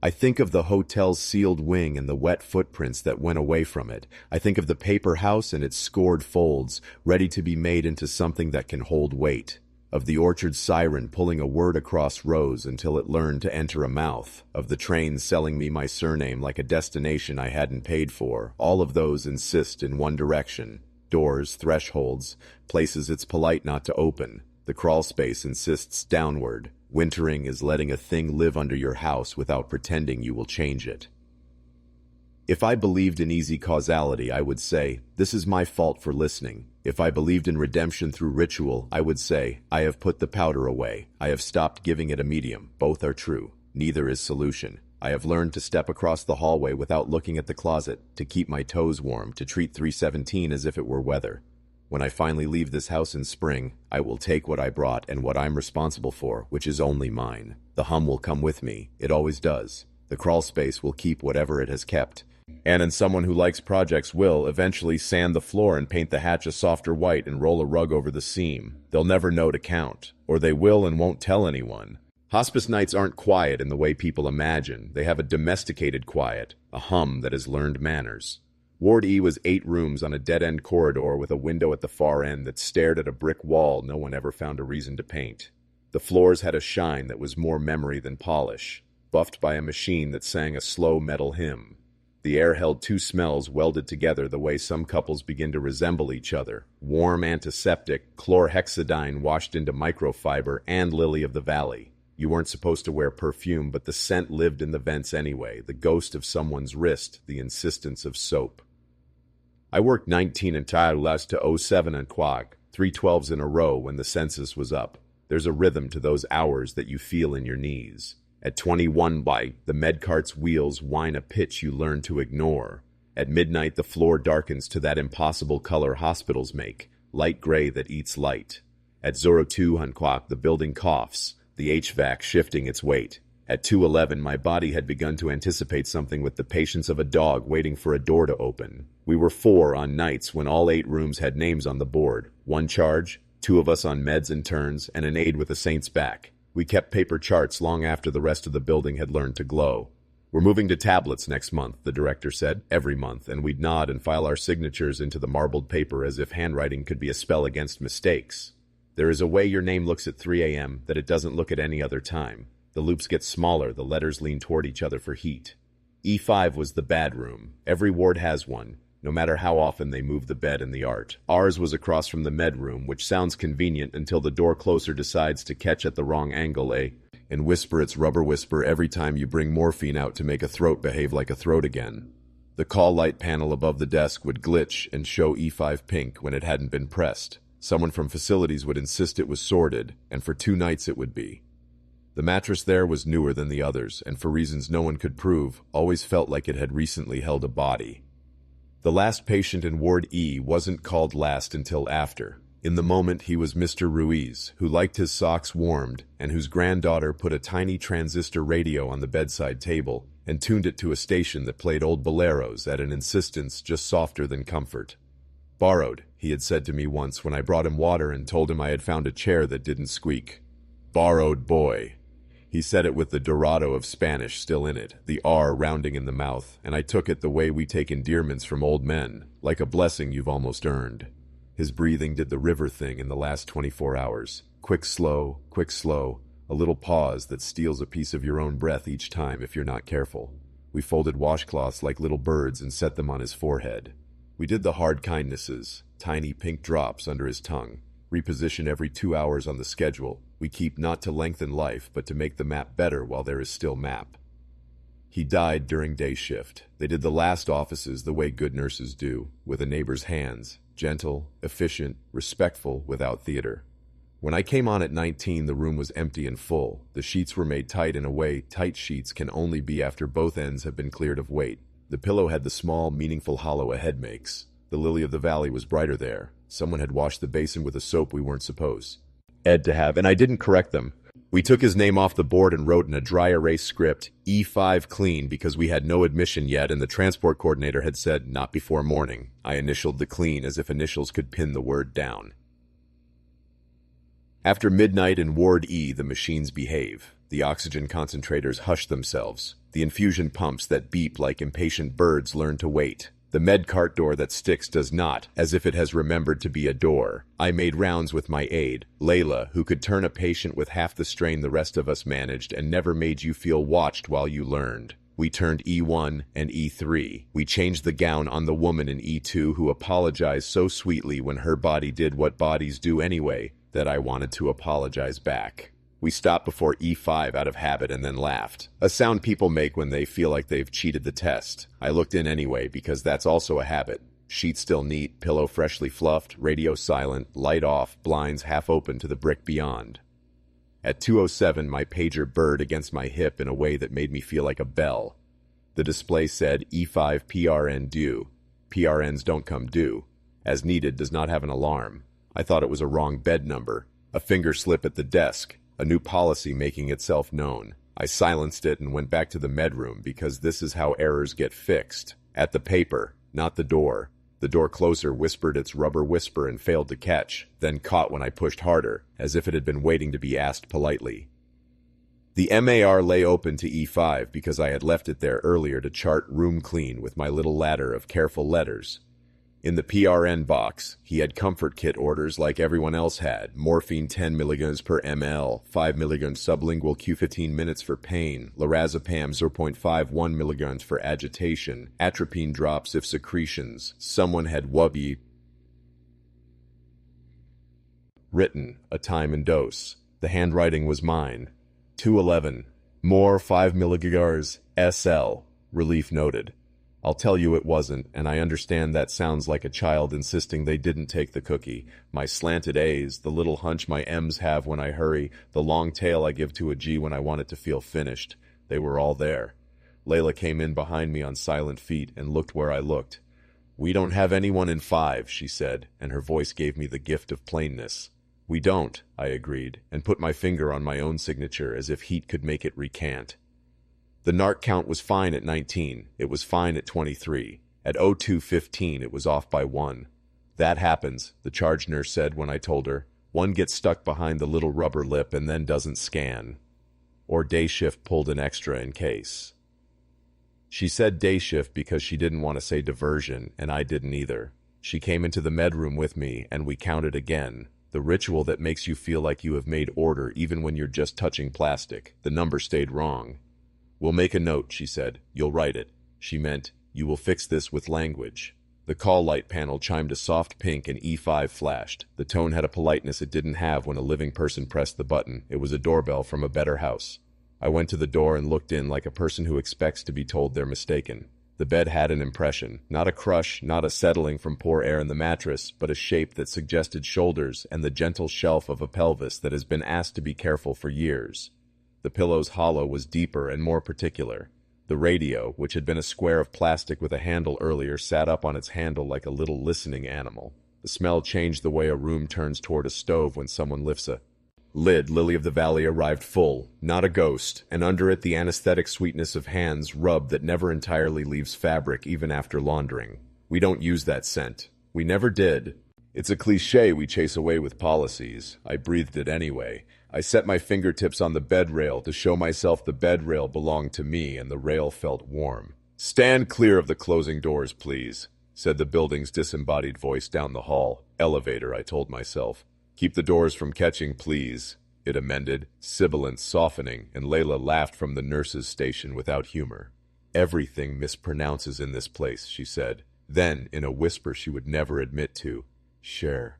I think of the hotel's sealed wing and the wet footprints that went away from it. I think of the paper house and its scored folds, ready to be made into something that can hold weight. Of the orchard siren pulling a word across rows until it learned to enter a mouth. Of the train selling me my surname like a destination I hadn't paid for. All of those insist in one direction. Doors, thresholds, places it's polite not to open. The crawl space insists downward. Wintering is letting a thing live under your house without pretending you will change it. If I believed in easy causality, I would say, this is my fault for listening. If I believed in redemption through ritual, I would say, I have put the powder away. I have stopped giving it a medium. Both are true. Neither is solution. I have learned to step across the hallway without looking at the closet, to keep my toes warm, to treat 317 as if it were weather. When I finally leave this house in spring, I will take what I brought and what I'm responsible for, which is only mine. The hum will come with me. It always does. The crawl space will keep whatever it has kept. And someone who likes projects will eventually sand the floor and paint the hatch a softer white and roll a rug over the seam. They'll never know to count. Or they will and won't tell anyone. Hospice nights aren't quiet in the way people imagine. They have a domesticated quiet, a hum that has learned manners. Ward E was 8 rooms on a dead-end corridor with a window at the far end that stared at a brick wall no one ever found a reason to paint. The floors had a shine that was more memory than polish, buffed by a machine that sang a slow metal hymn. The air held 2 smells welded together the way some couples begin to resemble each other. Warm antiseptic, chlorhexidine washed into microfiber, and lily of the valley. You weren't supposed to wear perfume, but the scent lived in the vents anyway, the ghost of someone's wrist, the insistence of soap. I worked 19 entaillas to 07 and quag, 3 12s in a row when the census was up. There's a rhythm to those hours that you feel in your knees. At 21 the medcart's wheels whine a pitch you learn to ignore. At midnight, the floor darkens to that impossible color hospitals make, light gray that eats light. At 02 Hanquak, the building coughs, the HVAC shifting its weight. At 2:11, my body had begun to anticipate something with the patience of a dog waiting for a door to open. We were 4 on nights when all 8 rooms had names on the board. 1 charge, 2 of us on meds and turns, and an aide with a saint's back. We kept paper charts long after the rest of the building had learned to glow. We're moving to tablets next month, the director said, every month, and we'd nod and file our signatures into the marbled paper as if handwriting could be a spell against mistakes. There is a way your name looks at 3 a.m. that it doesn't look at any other time. The loops get smaller, the letters lean toward each other for heat. E5 was the bad room. Every ward has one, no matter how often they move the bed and the art. Ours was across from the med room, which sounds convenient until the door closer decides to catch at the wrong angle, and whisper its rubber whisper every time you bring morphine out to make a throat behave like a throat again. The call light panel above the desk would glitch and show E5 pink when it hadn't been pressed. Someone from facilities would insist it was sorted, and for 2 nights it would be. The mattress there was newer than the others, and for reasons no one could prove, always felt like it had recently held a body. The last patient in Ward E wasn't called last until after. In the moment, he was Mr. Ruiz, who liked his socks warmed, and whose granddaughter put a tiny transistor radio on the bedside table and tuned it to a station that played old boleros at an insistence just softer than comfort. Borrowed, he had said to me once when I brought him water and told him I had found a chair that didn't squeak. Borrowed boy. He said it with the Dorado of Spanish still in it, the R rounding in the mouth, and I took it the way we take endearments from old men, like a blessing you've almost earned. His breathing did the river thing in the last 24 hours. Quick, slow, a little pause that steals a piece of your own breath each time if you're not careful. We folded washcloths like little birds and set them on his forehead. We did the hard kindnesses, tiny pink drops under his tongue. Reposition every 2 hours on the schedule. We keep not to lengthen life, but to make the map better while there is still map. He died during day shift. They did the last offices the way good nurses do, with a neighbor's hands, gentle, efficient, respectful, without theater. When I came on at 19, the room was empty and full. The sheets were made tight in a way tight sheets can only be after both ends have been cleared of weight. The pillow had the small, meaningful hollow a head makes. The lily of the valley was brighter there. Someone had washed the basin with a soap we weren't supposed Ed to have, and I didn't correct them. We took his name off the board and wrote in a dry erase script, E5 clean, because we had no admission yet and the transport coordinator had said, not before morning. I initialed the clean as if initials could pin the word down. After midnight in Ward E, the machines behave. The oxygen concentrators hush themselves. The infusion pumps that beep like impatient birds learn to wait. The med cart door that sticks does not, as if it has remembered to be a door. I made rounds with my aide, Layla, who could turn a patient with half the strain the rest of us managed and never made you feel watched while you learned. We turned E1 and E3. We changed the gown on the woman in E2 who apologized so sweetly when her body did what bodies do anyway, that I wanted to apologize back. We stopped before E5 out of habit and then laughed. A sound people make when they feel like they've cheated the test. I looked in anyway because that's also a habit. Sheet still neat, pillow freshly fluffed, radio silent, light off, blinds half open to the brick beyond. At 2:07, my pager burred against my hip in a way that made me feel like a bell. The display said E5 PRN due. PRNs don't come due. As needed does not have an alarm. I thought it was a wrong bed number. A finger slip at the desk. A new policy making itself known. I silenced it and went back to the med room because this is how errors get fixed. At the paper, not the door. The door closer whispered its rubber whisper and failed to catch, then caught when I pushed harder, as if it had been waiting to be asked politely. The MAR lay open to E5 because I had left it there earlier to chart room clean with my little ladder of careful letters. In the PRN box, he had comfort kit orders like everyone else had. Morphine 10 mg per ml, 5 mg sublingual Q15 minutes for pain, lorazepam 0.51 mg for agitation, atropine drops if secretions. Someone had wubby written, a time and dose. The handwriting was mine. 211. More 5 mg SL. Relief noted. I'll tell you it wasn't, and I understand that sounds like a child insisting they didn't take the cookie. My slanted A's, the little hunch my M's have when I hurry, the long tail I give to a G when I want it to feel finished. They were all there. Layla came in behind me on silent feet and looked where I looked. "We don't have anyone in 5, she said, and her voice gave me the gift of plainness. "We don't," I agreed, and put my finger on my own signature as if heat could make it recant. The narc count was fine at 19. It was fine at 23. At 02:15, it was off by 1. "That happens," the charge nurse said when I told her. "One gets stuck behind the little rubber lip and then doesn't scan." Or day shift pulled an extra in case. She said day shift because she didn't want to say diversion, and I didn't either. She came into the med room with me, and we counted again. The ritual that makes you feel like you have made order even when you're just touching plastic. The number stayed wrong. "We'll make a note," she said. "You'll write it." She meant, "You will fix this with language." The call light panel chimed a soft pink and E5 flashed. The tone had a politeness it didn't have when a living person pressed the button. It was a doorbell from a better house. I went to the door and looked in like a person who expects to be told they're mistaken. The bed had an impression. Not a crush, not a settling from poor air in the mattress, but a shape that suggested shoulders and the gentle shelf of a pelvis that has been asked to be careful for years. The pillow's hollow was deeper and more particular. The radio, which had been a square of plastic with a handle earlier, sat up on its handle like a little listening animal. The smell changed the way a room turns toward a stove when someone lifts a lid. Lily of the Valley arrived full, not a ghost, and under it the anesthetic sweetness of hands rubbed that never entirely leaves fabric even after laundering. We don't use that scent. We never did. It's a cliché we chase away with policies. I breathed it anyway. I set my fingertips on the bed rail to show myself the bed rail belonged to me, and the rail felt warm. "Stand clear of the closing doors, please," said the building's disembodied voice down the hall. "Elevator," I told myself. "Keep the doors from catching, please," it amended, sibilant, softening, and Layla laughed from the nurse's station without humor. "Everything mispronounces in this place," she said. Then, in a whisper she would never admit to, "Share."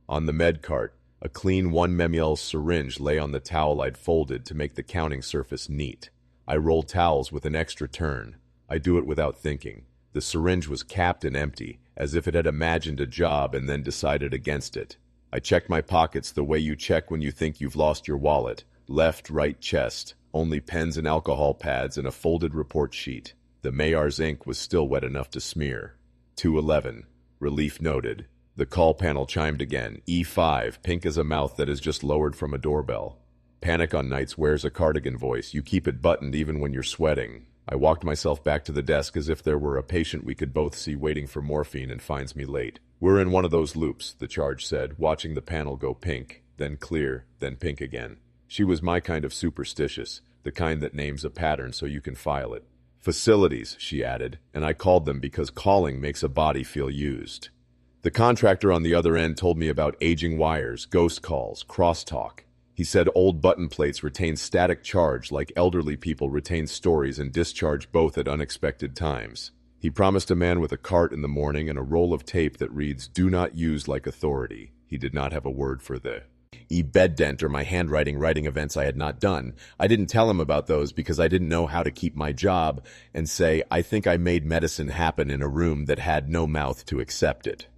On the med cart, a clean 1 ml syringe lay on the towel I'd folded to make the counting surface neat. I roll towels with an extra turn. I do it without thinking. The syringe was capped and empty, as if it had imagined a job and then decided against it. I checked my pockets the way you check when you think you've lost your wallet. Left, right, chest. Only pens and alcohol pads and a folded report sheet. The Mayar's ink was still wet enough to smear. 211. Relief noted. The call panel chimed again. E5, pink as a mouth that is just lowered from a doorbell. Panic on nights wears a cardigan voice. You keep it buttoned even when you're sweating. I walked myself back to the desk as if there were a patient we could both see waiting for morphine and finds me late. "We're in one of those loops," the charge said, watching the panel go pink, then clear, then pink again. She was my kind of superstitious, the kind that names a pattern so you can file it. Facilities, she added, and I called them because calling makes a body feel used. The contractor on the other end told me about aging wires, ghost calls, crosstalk. He said old button plates retain static charge like elderly people retain stories and discharge both at unexpected times. He promised a man with a cart in the morning and a roll of tape that reads, "Do not use like authority." He did not have a word for the bed dent or my handwriting writing events I had not done. I didn't tell him about those because I didn't know how to keep my job and say, I think I made medicine happen in a room that had no mouth to accept it.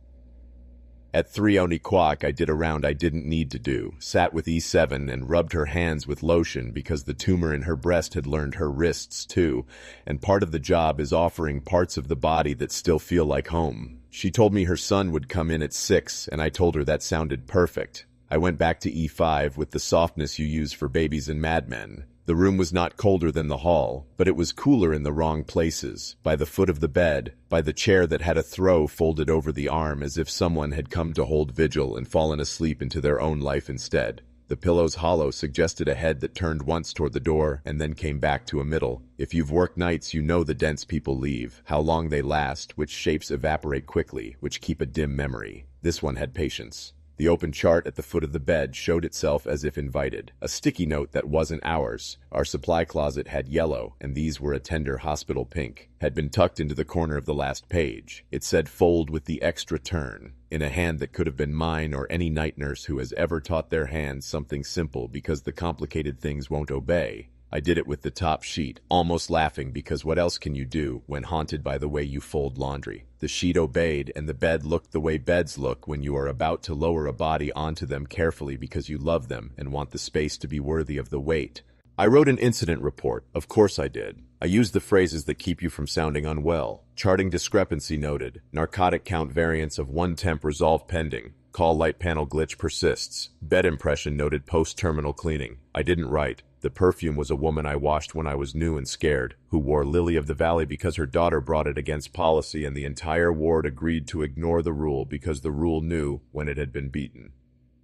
At 3:00 I did a round I didn't need to do, sat with E7 and rubbed her hands with lotion because the tumor in her breast had learned her wrists too, and part of the job is offering parts of the body that still feel like home. She told me her son would come in at 6, and I told her that sounded perfect. I went back to E5 with the softness you use for babies and madmen. The room was not colder than the hall, but it was cooler in the wrong places, by the foot of the bed, by the chair that had a throw folded over the arm as if someone had come to hold vigil and fallen asleep into their own life instead. The pillow's hollow suggested a head that turned once toward the door and then came back to a middle. If you've worked nights, you know the dents people leave, how long they last, which shapes evaporate quickly, which keep a dim memory. This one had patience. The open chart at the foot of the bed showed itself as if invited. A sticky note that wasn't ours. Our supply closet had yellow, and these were a tender hospital pink. Had been tucked into the corner of the last page. It said fold with the extra turn, in a hand that could have been mine or any night nurse who has ever taught their hands something simple because the complicated things won't obey. I did it with the top sheet, almost laughing because what else can you do when haunted by the way you fold laundry? The sheet obeyed, and the bed looked the way beds look when you are about to lower a body onto them carefully because you love them and want the space to be worthy of the weight. I wrote an incident report. Of course I did. I used the phrases that keep you from sounding unwell. Charting discrepancy noted. Narcotic count variance of 1 temp resolve pending. Call light panel glitch persists. Bed impression noted post-terminal cleaning. I didn't write. The perfume was a woman I washed when I was new and scared, who wore Lily of the Valley because her daughter brought it against policy and the entire ward agreed to ignore the rule because the rule knew when it had been beaten.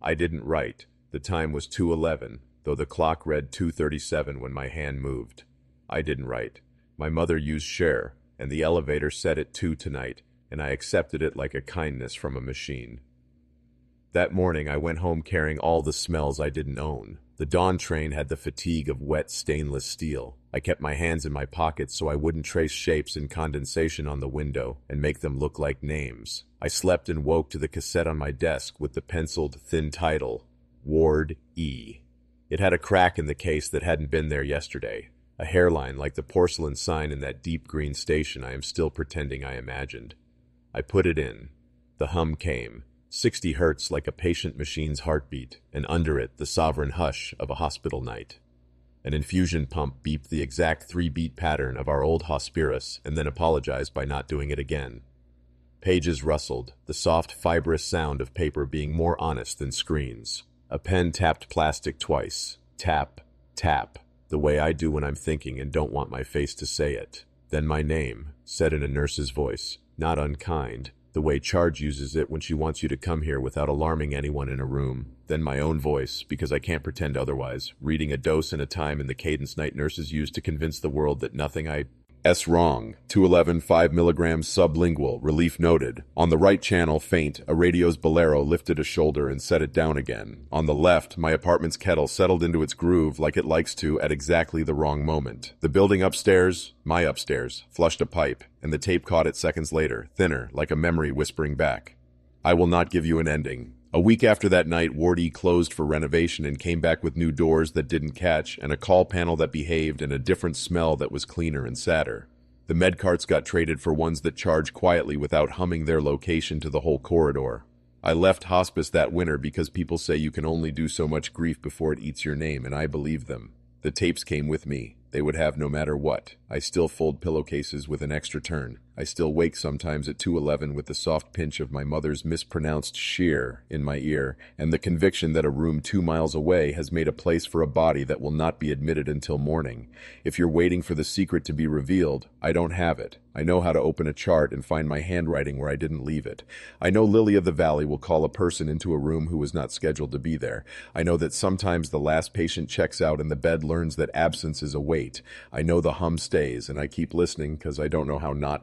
I didn't write. The time was 2:11, though the clock read 2:37 when my hand moved. I didn't write. My mother used share, and the elevator said it 2 tonight, and I accepted it like a kindness from a machine. That morning I went home carrying all the smells I didn't own. The dawn train had the fatigue of wet stainless steel. I kept my hands in my pockets so I wouldn't trace shapes and condensation on the window and make them look like names. I slept and woke to the cassette on my desk with the penciled, thin title, Ward E. It had a crack in the case that hadn't been there yesterday, a hairline like the porcelain sign in that deep green station I am still pretending I imagined. I put it in. The hum came. 60 hertz like a patient machine's heartbeat, and under it the sovereign hush of a hospital night. An infusion pump beeped the exact 3-beat pattern of our old Hospirus and then apologized by not doing it again. Pages rustled, the soft, fibrous sound of paper being more honest than screens. A pen tapped plastic twice. Tap, tap, the way I do when I'm thinking and don't want my face to say it. Then my name, said in a nurse's voice, not unkind, the way Charge uses it when she wants you to come here without alarming anyone in a room. Then my own voice, because I can't pretend otherwise, reading a dose and a time in the cadence night nurses use to convince the world that nothing wrong. 211, 5 milligrams sublingual, relief noted. On the right channel, faint, a radio's bolero lifted a shoulder and set it down again. On the left, my apartment's kettle settled into its groove like it likes to at exactly the wrong moment. The building upstairs, my upstairs, flushed a pipe, and the tape caught it seconds later, thinner, like a memory whispering back. I will not give you an ending. A week after that night, Ward E closed for renovation and came back with new doors that didn't catch, and a call panel that behaved, and a different smell that was cleaner and sadder. The med carts got traded for ones that charge quietly without humming their location to the whole corridor. I left hospice that winter because people say you can only do so much grief before it eats your name, and I believe them. The tapes came with me. They would have no matter what. I still fold pillowcases with an extra turn. I still wake sometimes at 2:11 with the soft pinch of my mother's mispronounced sheer in my ear, and the conviction that a room 2 miles away has made a place for a body that will not be admitted until morning. If you're waiting for the secret to be revealed, I don't have it. I know how to open a chart and find my handwriting where I didn't leave it. I know Lily of the Valley will call a person into a room who was not scheduled to be there. I know that sometimes the last patient checks out and the bed learns that absence is a wait. I know the hum stays, and I keep listening because I don't know how not